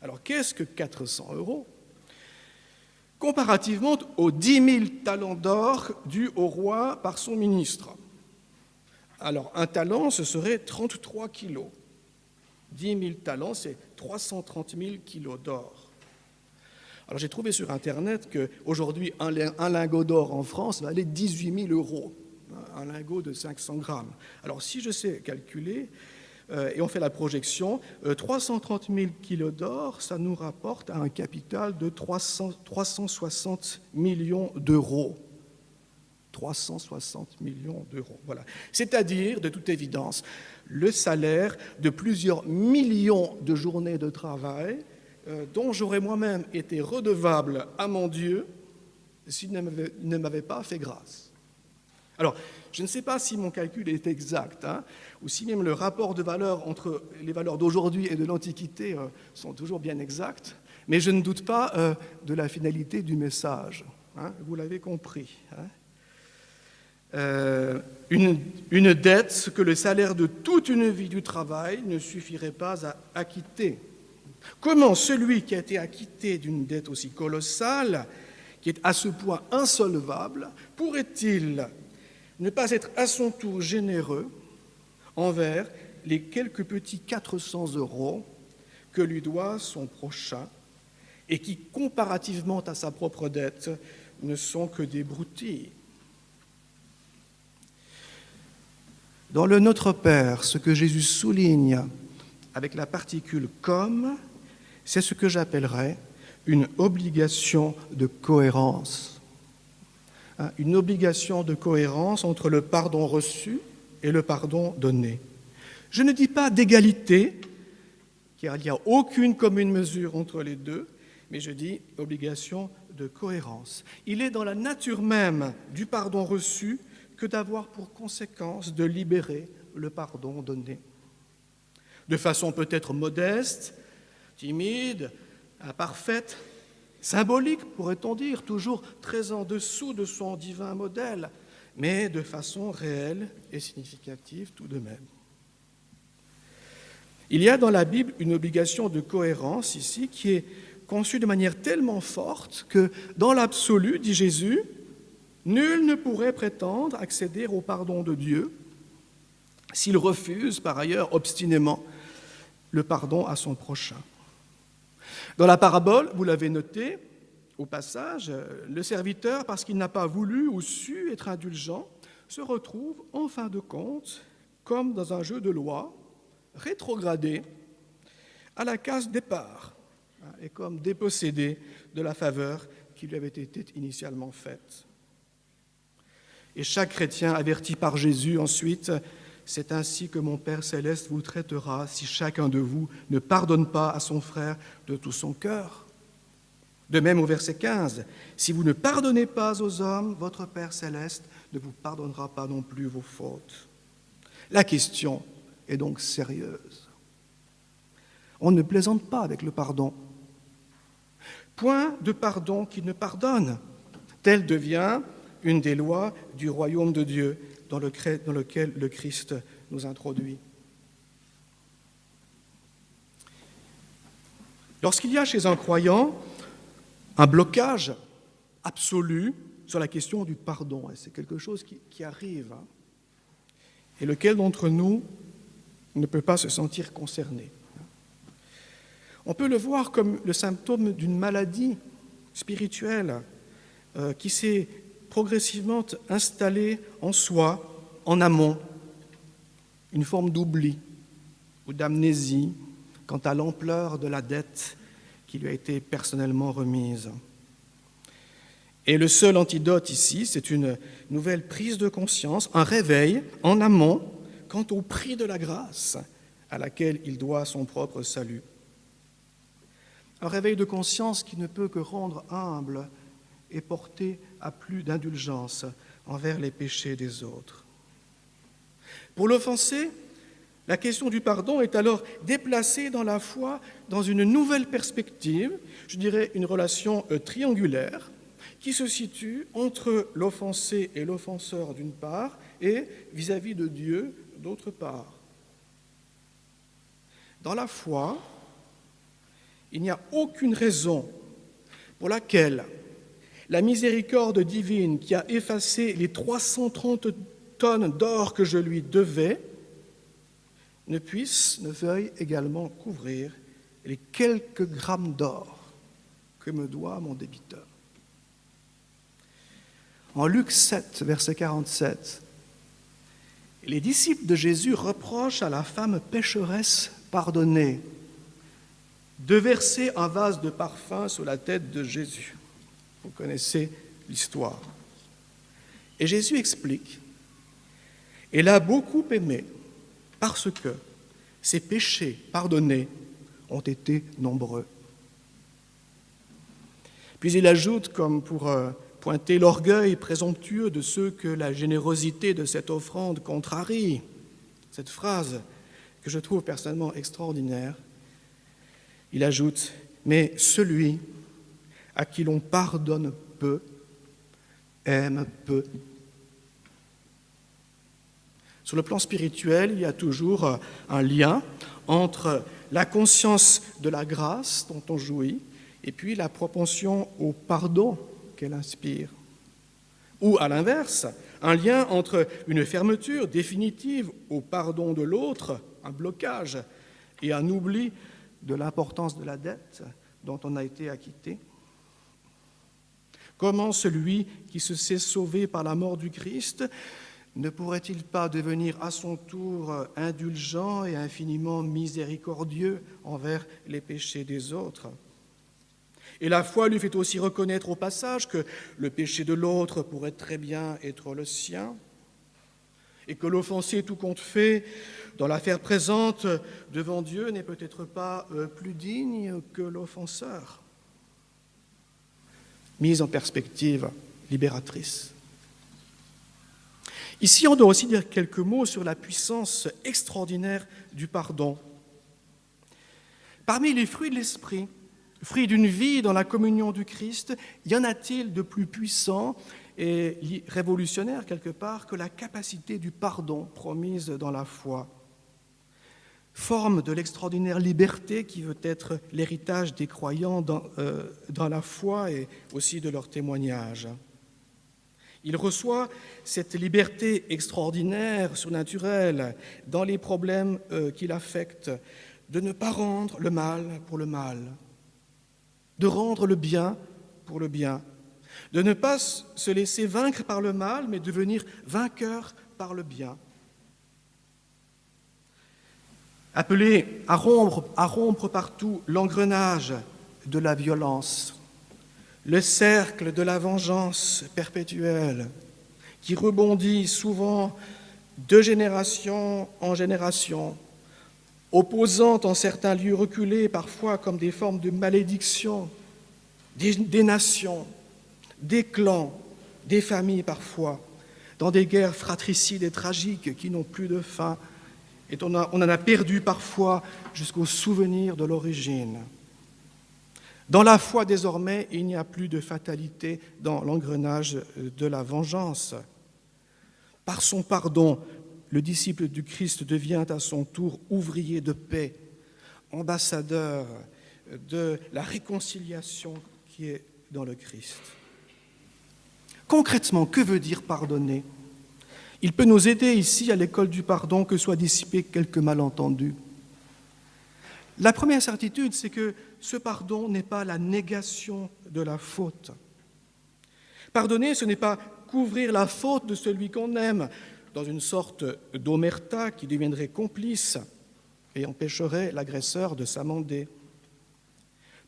Alors, qu'est-ce que 400 € ? Comparativement aux 10 000 talents d'or dus au roi par son ministre. Alors, un talent, ce serait 33 kilos. 10 000 talents, c'est 330 000 kilos d'or. Alors, j'ai trouvé sur Internet qu'aujourd'hui, un lingot d'or en France va aller 18 000 €, un lingot de 500 grammes. Alors, si je sais calculer, et on fait la projection, 330 000 kilos d'or, ça nous rapporte à un capital de 360 millions d'euros. 360 millions d'euros, voilà. C'est-à-dire, de toute évidence, le salaire de plusieurs millions de journées de travail dont j'aurais moi-même été redevable à mon Dieu s'il ne m'avait pas fait grâce. Alors, je ne sais pas si mon calcul est exact, ou si même le rapport de valeur entre les valeurs d'aujourd'hui et de l'Antiquité sont toujours bien exacts, mais je ne doute pas de la finalité du message. Vous l'avez compris. Une dette que le salaire de toute une vie du travail ne suffirait pas à acquitter. Comment celui qui a été acquitté d'une dette aussi colossale, qui est à ce point insolvable, pourrait-il ne pas être à son tour généreux envers les quelques petits 400 € que lui doit son prochain et qui, comparativement à sa propre dette, ne sont que des broutilles? Dans le Notre Père, ce que Jésus souligne avec la particule « comme », c'est ce que j'appellerais une obligation de cohérence. Une obligation de cohérence entre le pardon reçu et le pardon donné. Je ne dis pas d'égalité, car il n'y a aucune commune mesure entre les deux, mais je dis obligation de cohérence. Il est dans la nature même du pardon reçu que d'avoir pour conséquence de libérer le pardon donné. De façon peut-être modeste, timide, imparfaite, symbolique, pourrait-on dire, toujours très en dessous de son divin modèle, mais de façon réelle et significative tout de même. Il y a dans la Bible une obligation de cohérence ici qui est conçue de manière tellement forte que, dans l'absolu, dit Jésus, nul ne pourrait prétendre accéder au pardon de Dieu s'il refuse par ailleurs obstinément le pardon à son prochain. Dans la parabole, vous l'avez noté au passage, le serviteur, parce qu'il n'a pas voulu ou su être indulgent, se retrouve en fin de compte, comme dans un jeu de loi, rétrogradé à la case départ et comme dépossédé de la faveur qui lui avait été initialement faite. Et chaque chrétien averti par Jésus ensuite, c'est ainsi que mon Père céleste vous traitera si chacun de vous ne pardonne pas à son frère de tout son cœur. De même au verset 15, si vous ne pardonnez pas aux hommes, votre Père céleste ne vous pardonnera pas non plus vos fautes. La question est donc sérieuse. On ne plaisante pas avec le pardon. Point de pardon qui ne pardonne. Telle devient une des lois du royaume de Dieu dans lequel le Christ nous introduit. Lorsqu'il y a chez un croyant un blocage absolu sur la question du pardon, et c'est quelque chose qui arrive, et lequel d'entre nous ne peut pas se sentir concerné. On peut le voir comme le symptôme d'une maladie spirituelle qui s'est progressivement installée en soi, en amont, une forme d'oubli ou d'amnésie quant à l'ampleur de la dette qui lui a été personnellement remise. Et le seul antidote ici, c'est une nouvelle prise de conscience, un réveil en amont quant au prix de la grâce à laquelle il doit son propre salut. Un réveil de conscience qui ne peut que rendre humble et porter à plus d'indulgence envers les péchés des autres. Pour l'offensé, la question du pardon est alors déplacée dans la foi dans une nouvelle perspective, je dirais une relation triangulaire, qui se situe entre l'offensé et l'offenseur d'une part et vis-à-vis de Dieu d'autre part. Dans la foi, il n'y a aucune raison pour laquelle la miséricorde divine qui a effacé les 330 tonnes d'or que je lui devais ne veuille également couvrir les quelques grammes d'or que me doit mon débiteur. En Luc 7, verset 47, les disciples de Jésus reprochent à la femme pécheresse pardonnée de verser un vase de parfum sur la tête de Jésus. Vous connaissez l'histoire. Et Jésus explique, « Elle a beaucoup aimé parce que ses péchés pardonnés ont été nombreux. » Puis il ajoute, comme pour pointer l'orgueil présomptueux de ceux que la générosité de cette offrande contrarie, cette phrase que je trouve personnellement extraordinaire, il ajoute « Mais celui à qui l'on pardonne peu, aime peu. » Sur le plan spirituel, il y a toujours un lien entre la conscience de la grâce dont on jouit et puis la propension au pardon qu'elle inspire. Ou à l'inverse, un lien entre une fermeture définitive au pardon de l'autre, un blocage, et un oubli de l'importance de la dette dont on a été acquitté. Comment celui qui se sait sauvé par la mort du Christ ne pourrait-il pas devenir à son tour indulgent et infiniment miséricordieux envers les péchés des autres ? Et la foi lui fait aussi reconnaître au passage que le péché de l'autre pourrait très bien être le sien, et que l'offensé tout compte fait dans l'affaire présente devant Dieu n'est peut-être pas plus digne que l'offenseur. Mise en perspective libératrice. Ici, on doit aussi dire quelques mots sur la puissance extraordinaire du pardon. Parmi les fruits de l'esprit, fruits d'une vie dans la communion du Christ, y en a-t-il de plus puissant et révolutionnaire quelque part que la capacité du pardon promise dans la foi ? Forme de l'extraordinaire liberté qui veut être l'héritage des croyants dans la foi et aussi de leur témoignage. Il reçoit cette liberté extraordinaire, surnaturelle, dans les problèmes qui l'affectent, de ne pas rendre le mal pour le mal, de rendre le bien pour le bien, de ne pas se laisser vaincre par le mal, mais devenir vainqueur par le bien. Appelé à rompre partout l'engrenage de la violence, le cercle de la vengeance perpétuelle qui rebondit souvent de génération en génération, opposant en certains lieux reculés parfois comme des formes de malédiction, des nations, des clans, des familles parfois, dans des guerres fratricides et tragiques qui n'ont plus de fin, et on en a perdu parfois jusqu'au souvenir de l'origine. Dans la foi, désormais, il n'y a plus de fatalité dans l'engrenage de la vengeance. Par son pardon, le disciple du Christ devient à son tour ouvrier de paix, ambassadeur de la réconciliation qui est dans le Christ. Concrètement, que veut dire pardonner ? Il peut nous aider ici à l'école du pardon que soient dissipés quelques malentendus. La première certitude, c'est que ce pardon n'est pas la négation de la faute. Pardonner, ce n'est pas couvrir la faute de celui qu'on aime dans une sorte d'omerta qui deviendrait complice et empêcherait l'agresseur de s'amender.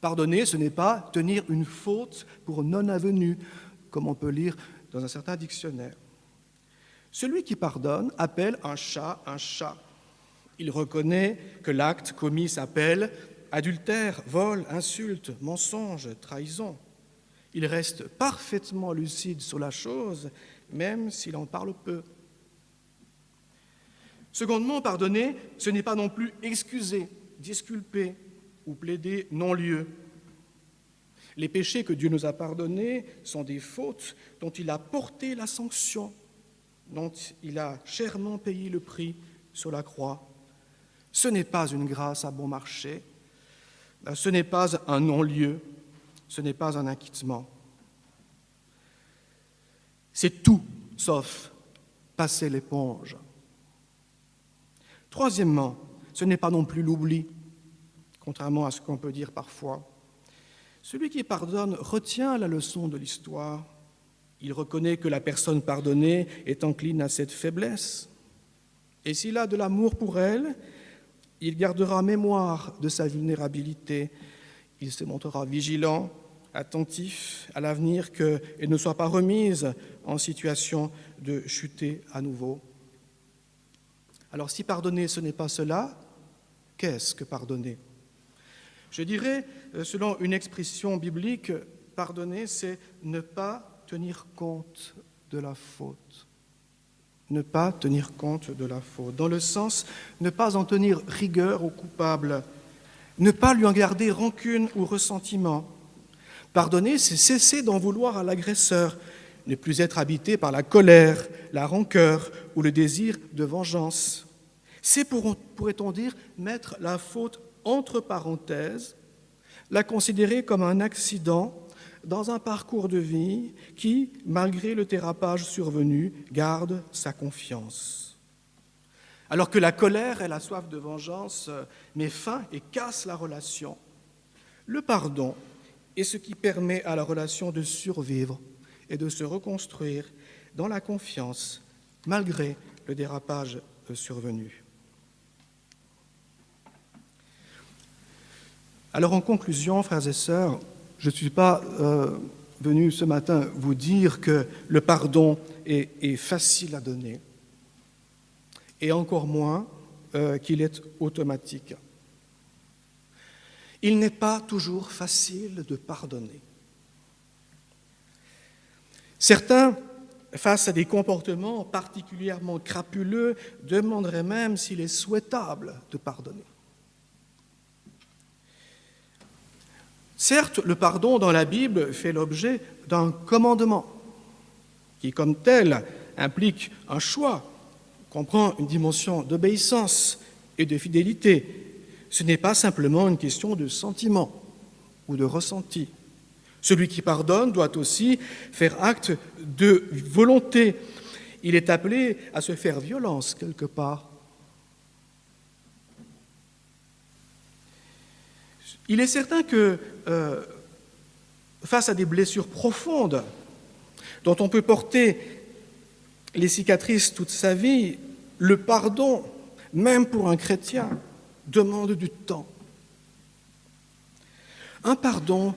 Pardonner, ce n'est pas tenir une faute pour non avenue, comme on peut lire dans un certain dictionnaire. Celui qui pardonne appelle un chat un chat. Il reconnaît que l'acte commis s'appelle adultère, vol, insulte, mensonge, trahison. Il reste parfaitement lucide sur la chose, même s'il en parle peu. Secondement, pardonner, ce n'est pas non plus excuser, disculper ou plaider non-lieu. Les péchés que Dieu nous a pardonnés sont des fautes dont il a porté la sanction, dont il a chèrement payé le prix sur la croix. Ce n'est pas une grâce à bon marché, ce n'est pas un non-lieu, ce n'est pas un acquittement. C'est tout sauf passer l'éponge. Troisièmement, ce n'est pas non plus l'oubli, contrairement à ce qu'on peut dire parfois. Celui qui pardonne retient la leçon de l'histoire. Il reconnaît que la personne pardonnée est encline à cette faiblesse. Et s'il a de l'amour pour elle, il gardera mémoire de sa vulnérabilité. Il se montrera vigilant, attentif à l'avenir, qu'elle ne soit pas remise en situation de chuter à nouveau. Alors si pardonner, ce n'est pas cela, qu'est-ce que pardonner ? Je dirais, selon une expression biblique, pardonner, c'est ne pas tenir compte de la faute. Ne pas tenir compte de la faute. Dans le sens, ne pas en tenir rigueur au coupable, ne pas lui en garder rancune ou ressentiment. Pardonner, c'est cesser d'en vouloir à l'agresseur, ne plus être habité par la colère, la rancœur ou le désir de vengeance. C'est, pourrait-on dire, mettre la faute entre parenthèses, la considérer comme un accident dans un parcours de vie qui, malgré le dérapage survenu, garde sa confiance. Alors que la colère et la soif de vengeance met fin et cassent la relation, le pardon est ce qui permet à la relation de survivre et de se reconstruire dans la confiance, malgré le dérapage survenu. Alors en conclusion, frères et sœurs, je ne suis pas venu ce matin vous dire que le pardon est facile à donner, et encore moins qu'il est automatique. Il n'est pas toujours facile de pardonner. Certains, face à des comportements particulièrement crapuleux, demanderaient même s'il est souhaitable de pardonner. Certes, le pardon dans la Bible fait l'objet d'un commandement qui, comme tel, implique un choix, comprend une dimension d'obéissance et de fidélité. Ce n'est pas simplement une question de sentiment ou de ressenti. Celui qui pardonne doit aussi faire acte de volonté. Il est appelé à se faire violence quelque part. Il est certain que, face à des blessures profondes, dont on peut porter les cicatrices toute sa vie, le pardon, même pour un chrétien, demande du temps. Un pardon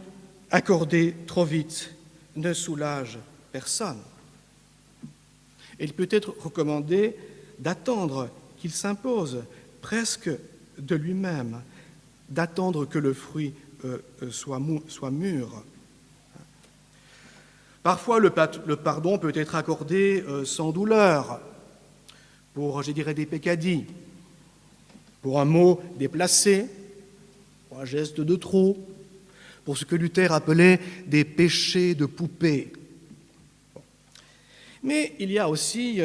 accordé trop vite ne soulage personne. Il peut être recommandé d'attendre qu'il s'impose presque de lui-même, d'attendre que le fruit soit mûr. Parfois, le pardon peut être accordé sans douleur, pour, je dirais, des peccadilles, pour un mot déplacé, pour un geste de trop, pour ce que Luther appelait des péchés de poupée. Mais il y a aussi,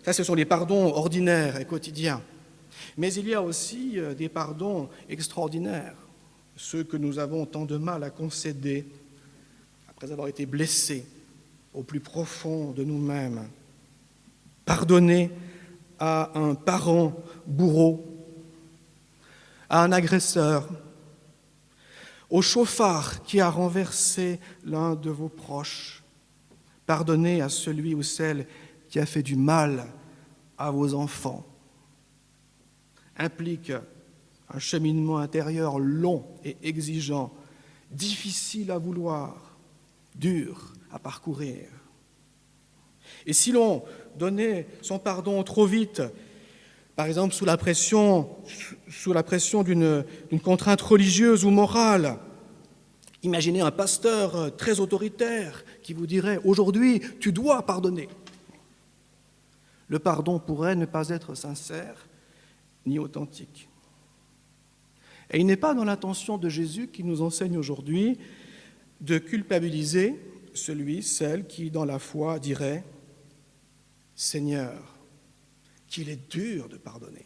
ça ce sont les pardons ordinaires et quotidiens, mais il y a aussi des pardons extraordinaires, ceux que nous avons tant de mal à concéder après avoir été blessés au plus profond de nous-mêmes. Pardonner à un parent bourreau, à un agresseur, au chauffard qui a renversé l'un de vos proches. Pardonner à celui ou celle qui a fait du mal à vos enfants. Implique un cheminement intérieur long et exigeant, difficile à vouloir, dur à parcourir. Et si l'on donnait son pardon trop vite, par exemple sous la pression d'une contrainte religieuse ou morale, imaginez un pasteur très autoritaire qui vous dirait « Aujourd'hui, tu dois pardonner ». Le pardon pourrait ne pas être sincère ni authentique. Et il n'est pas dans l'intention de Jésus qui nous enseigne aujourd'hui de culpabiliser celle qui, dans la foi, dirait « Seigneur, qu'il est dur de pardonner.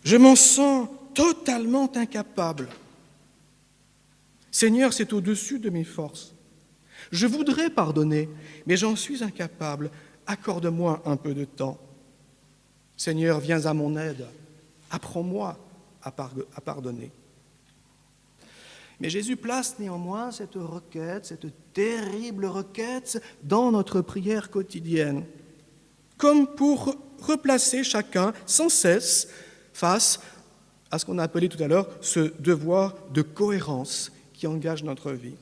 Je m'en sens totalement incapable. Seigneur, c'est au-dessus de mes forces. Je voudrais pardonner, mais j'en suis incapable. Accorde-moi un peu de temps. Seigneur, viens à mon aide. Apprends-moi à pardonner. » Mais Jésus place néanmoins cette requête, cette terrible requête, dans notre prière quotidienne, comme pour replacer chacun sans cesse face à ce qu'on a appelé tout à l'heure ce devoir de cohérence qui engage notre vie.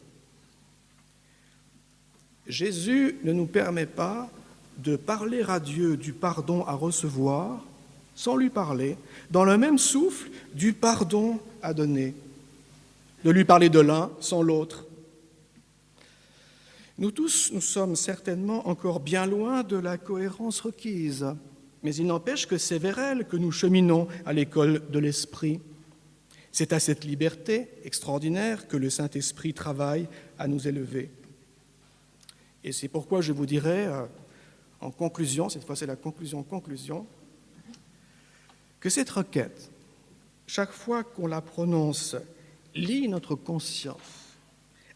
Jésus ne nous permet pas de parler à Dieu du pardon à recevoir sans lui parler, dans le même souffle, du pardon à donner, de lui parler de l'un sans l'autre. Nous tous, nous sommes certainement encore bien loin de la cohérence requise, mais il n'empêche que c'est vers elle que nous cheminons à l'école de l'Esprit. C'est à cette liberté extraordinaire que le Saint-Esprit travaille à nous élever. Et c'est pourquoi je vous dirais, en conclusion, cette fois c'est la conclusion, que cette requête, chaque fois qu'on la prononce, lie notre conscience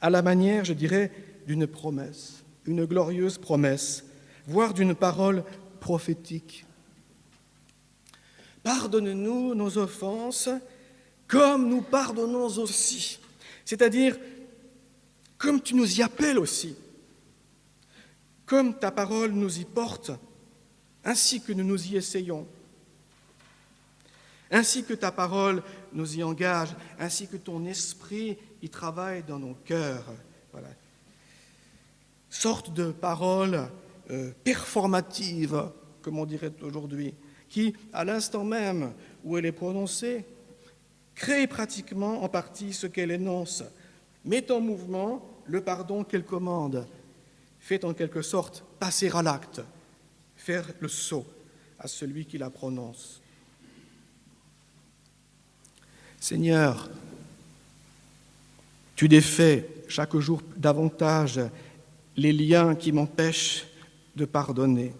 à la manière, je dirais, d'une promesse, une glorieuse promesse, voire d'une parole prophétique. Pardonne-nous nos offenses comme nous pardonnons aussi, c'est-à-dire comme tu nous y appelles aussi, comme ta parole nous y porte, ainsi que nous nous y essayons, ainsi que ta parole nous y engage, ainsi que ton esprit y travaille dans nos cœurs. Voilà. Sorte de parole performative, comme on dirait aujourd'hui, qui, à l'instant même où elle est prononcée, crée pratiquement en partie ce qu'elle énonce, met en mouvement le pardon qu'elle commande, fait en quelque sorte passer à l'acte, faire le saut à celui qui la prononce. Seigneur, tu défais chaque jour davantage les liens qui m'empêchent de pardonner.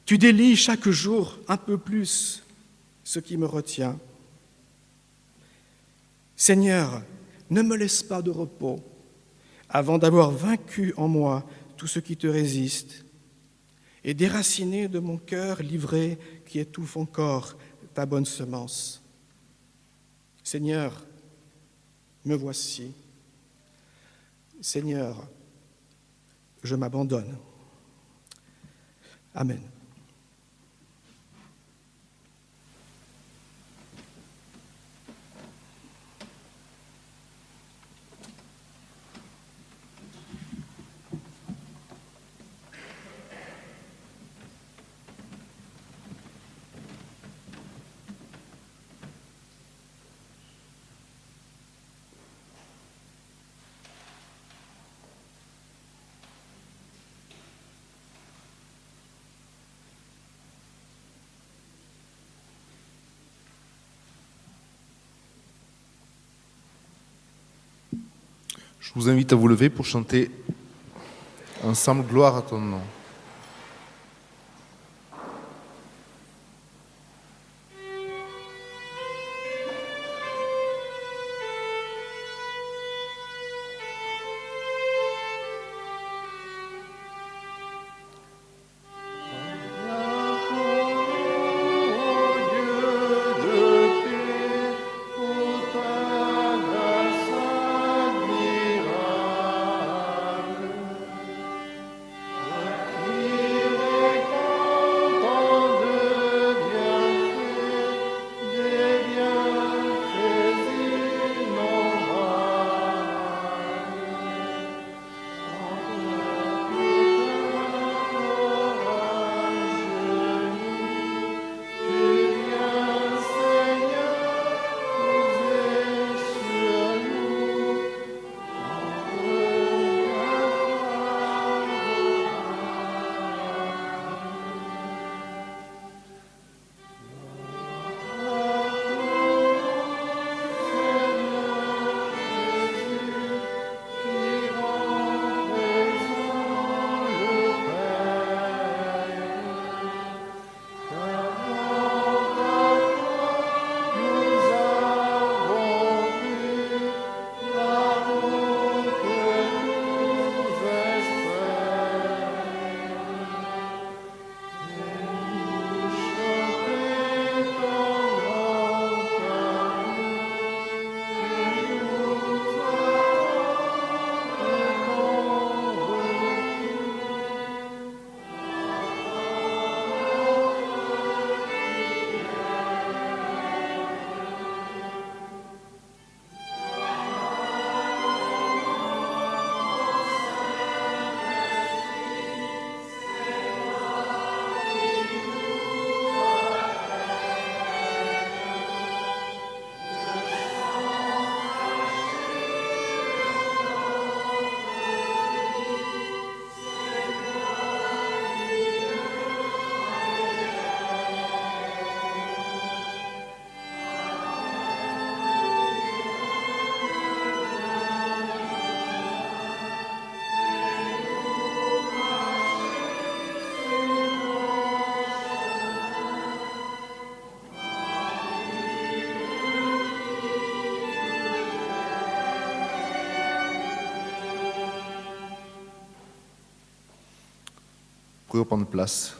Tu délies chaque jour un peu plus ce qui me retient. Seigneur, ne me laisse pas de repos avant d'avoir vaincu en moi tout ce qui te résiste et déraciné de mon cœur l'ivrée qui étouffe encore ta bonne semence. Seigneur, me voici. Seigneur, je m'abandonne. Amen. Je vous invite à vous lever pour chanter ensemble Gloire à ton nom. Gloire pouvez reprendre place.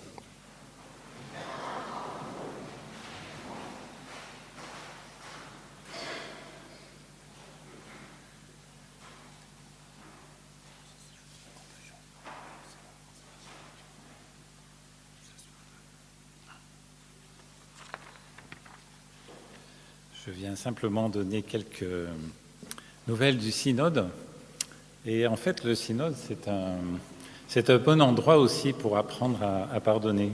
Je viens simplement donner quelques nouvelles du synode. Et en fait, le synode, c'est un bon endroit aussi pour apprendre à pardonner.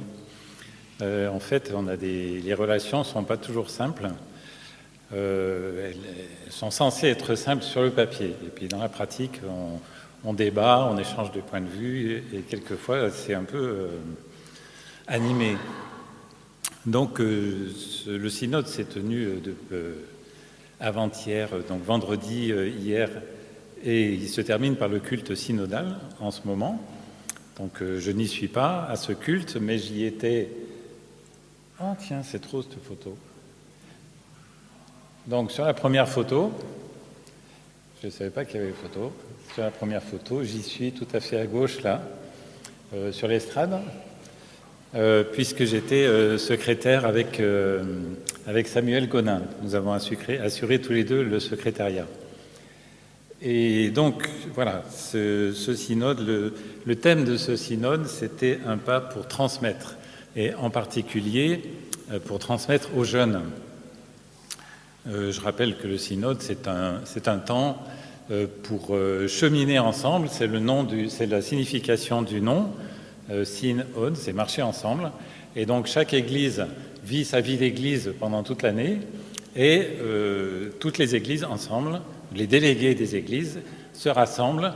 En fait, les relations ne sont pas toujours simples. Elles sont censées être simples sur le papier. Et puis dans la pratique, on débat, on échange de points de vue, et quelquefois, c'est un peu animé. Donc, le synode s'est tenu avant-hier, donc vendredi hier, et il se termine par le culte synodal en ce moment. Donc, je n'y suis pas à ce culte, mais j'y étais. Oh tiens, c'est trop cette photo. Donc, sur la première photo, je ne savais pas qu'il y avait une photo. Sur la première photo, j'y suis tout à fait à gauche là, sur l'estrade. Puisque j'étais secrétaire avec Samuel Gonin. Nous avons assuré tous les deux le secrétariat. Et donc, voilà, ce synode, le thème de ce synode, c'était un pas pour transmettre, et en particulier pour transmettre aux jeunes. Je rappelle que le synode, c'est un temps pour cheminer ensemble, c'est la signification du nom. Synode, c'est marcher ensemble. Et donc, chaque église vit sa vie d'église pendant toute l'année. Et toutes les églises ensemble, les délégués des églises, se rassemblent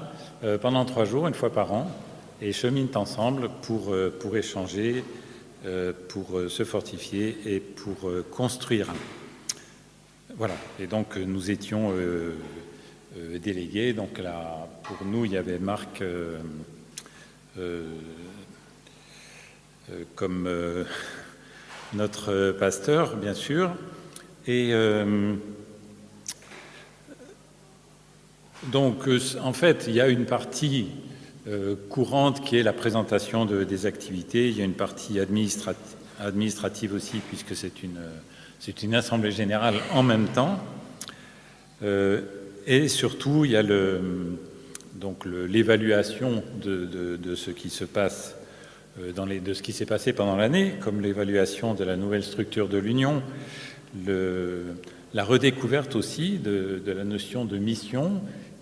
pendant 3 jours, une fois par an, et cheminent ensemble pour échanger, pour se fortifier et pour construire. Voilà. Et donc, nous étions délégués. Donc, là, pour nous, il y avait Marc... comme notre pasteur, bien sûr. Et donc, en fait, il y a une partie courante qui est la présentation des activités. Il y a une partie administrative aussi, puisque c'est une assemblée générale en même temps. Et surtout, il y a l'évaluation de ce qui se passe de ce qui s'est passé pendant l'année, comme l'évaluation de la nouvelle structure de l'Union, la redécouverte aussi de la notion de mission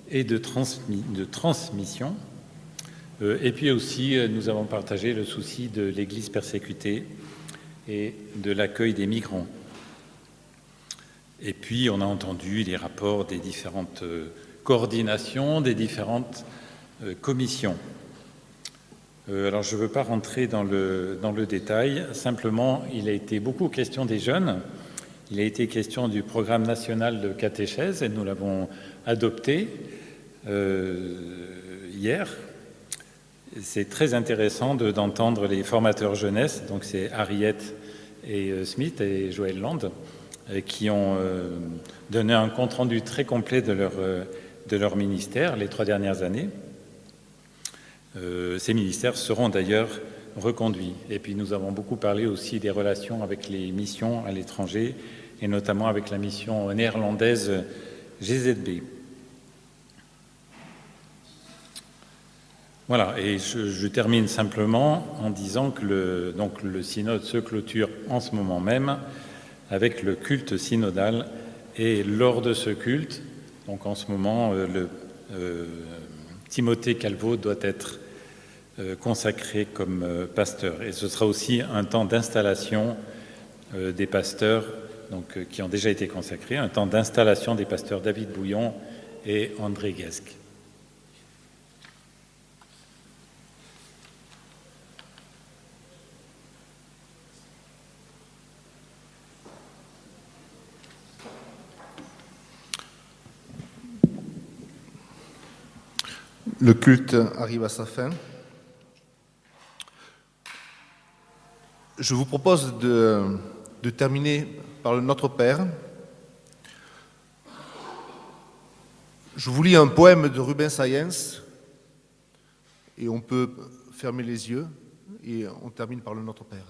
et de transmission. Et puis aussi, nous avons partagé le souci de l'Église persécutée et de l'accueil des migrants. Et puis, on a entendu les rapports des différentes coordinations, des différentes commissions. Alors, je ne veux pas rentrer dans le détail. Simplement, il a été beaucoup question des jeunes. Il a été question du programme national de catéchèse et nous l'avons adopté hier. C'est très intéressant d'entendre les formateurs jeunesse, donc c'est Harriet et Smith et Joël Land, qui ont donné un compte-rendu très complet de leur ministère les 3 dernières années. Ces ministères seront d'ailleurs reconduits. Et puis nous avons beaucoup parlé aussi des relations avec les missions à l'étranger, et notamment avec la mission néerlandaise GZB. Voilà, et je termine simplement en disant que le synode se clôture en ce moment même avec le culte synodal, et lors de ce culte, donc en ce moment, Timothée Calvo doit être consacré comme pasteur. Et ce sera aussi un temps d'installation des pasteurs qui ont déjà été consacrés, un temps d'installation des pasteurs David Bouillon et André Guesque. Le culte arrive à sa fin. Je vous propose de terminer par le Notre Père. Je vous lis un poème de Rubens Sayens, et on peut fermer les yeux, et on termine par le Notre Père.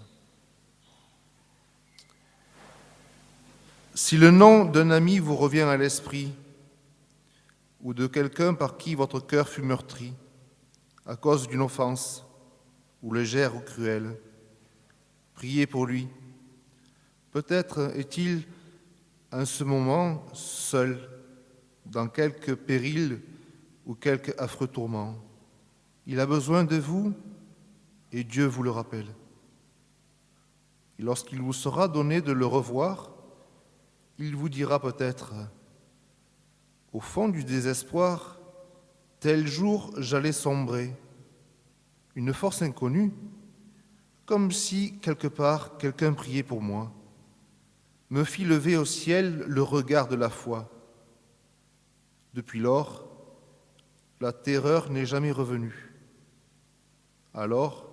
Si le nom d'un ami vous revient à l'esprit, ou de quelqu'un par qui votre cœur fut meurtri, à cause d'une offense, ou légère ou cruelle, priez pour lui. Peut-être est-il en ce moment seul, dans quelque péril ou quelque affreux tourment. Il a besoin de vous et Dieu vous le rappelle. Et lorsqu'il vous sera donné de le revoir, il vous dira peut-être, au fond du désespoir, tel jour j'allais sombrer, une force inconnue, comme si quelque part quelqu'un priait pour moi, me fit lever au ciel le regard de la foi. Depuis lors, la terreur n'est jamais revenue. Alors,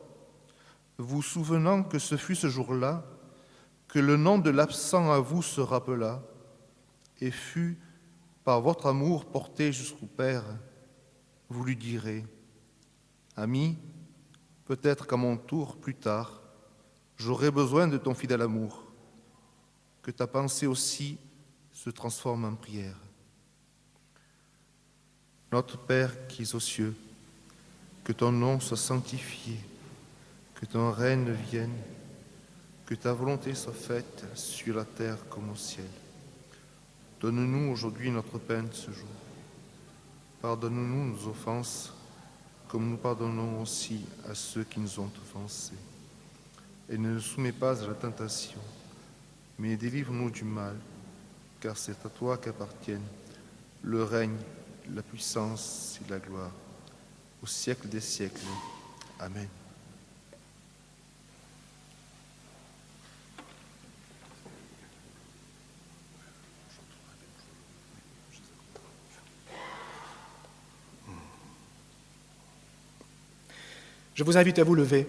vous souvenant que ce fut ce jour-là, que le nom de l'absent à vous se rappela, et fut, par votre amour porté jusqu'au Père, vous lui direz, « Ami, peut-être qu'à mon tour, plus tard, j'aurai besoin de ton fidèle amour, que ta pensée aussi se transforme en prière. » Notre Père qui es aux cieux, que ton nom soit sanctifié, que ton règne vienne, que ta volonté soit faite sur la terre comme au ciel. Donne-nous aujourd'hui notre pain de ce jour. Pardonne-nous nos offenses, comme nous pardonnons aussi à ceux qui nous ont offensés. Et ne nous soumets pas à la tentation, mais délivre-nous du mal, car c'est à toi qu'appartiennent le règne, la puissance et la gloire, au siècle des siècles. Amen. Je vous invite à vous lever.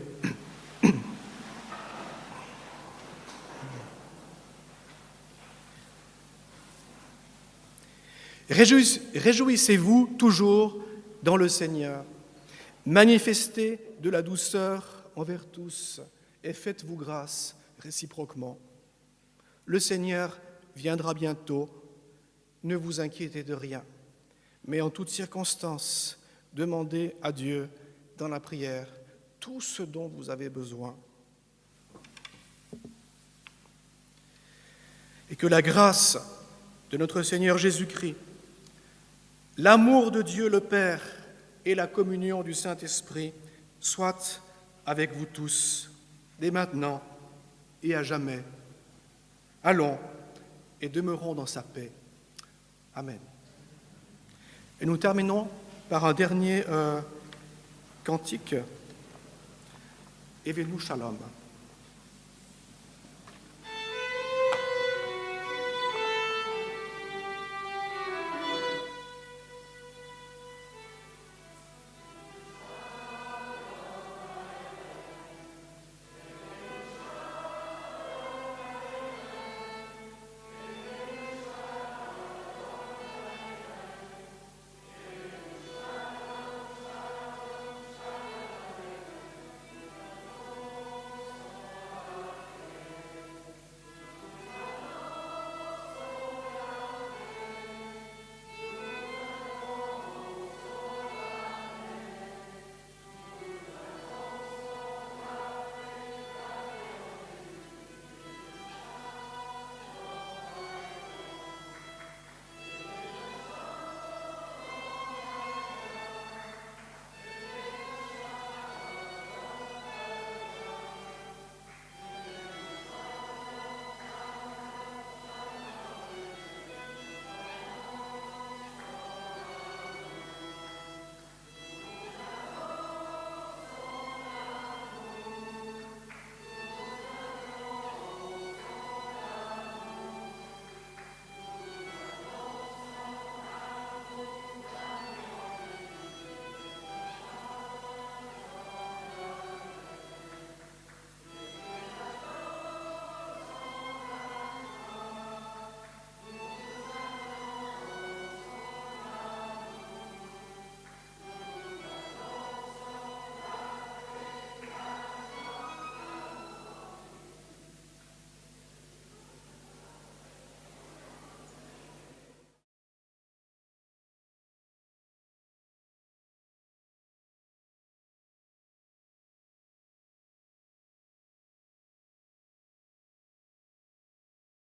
Réjouissez-vous toujours dans le Seigneur. Manifestez de la douceur envers tous et faites-vous grâce réciproquement. Le Seigneur viendra bientôt. Ne vous inquiétez de rien, mais en toutes circonstances, demandez à Dieu dans la prière tout ce dont vous avez besoin. Et que la grâce de notre Seigneur Jésus-Christ, l'amour de Dieu le Père et la communion du Saint-Esprit soient avec vous tous, dès maintenant et à jamais. Allons et demeurons dans sa paix. Amen. Et nous terminons par un dernier cantique. Evenu Shalom.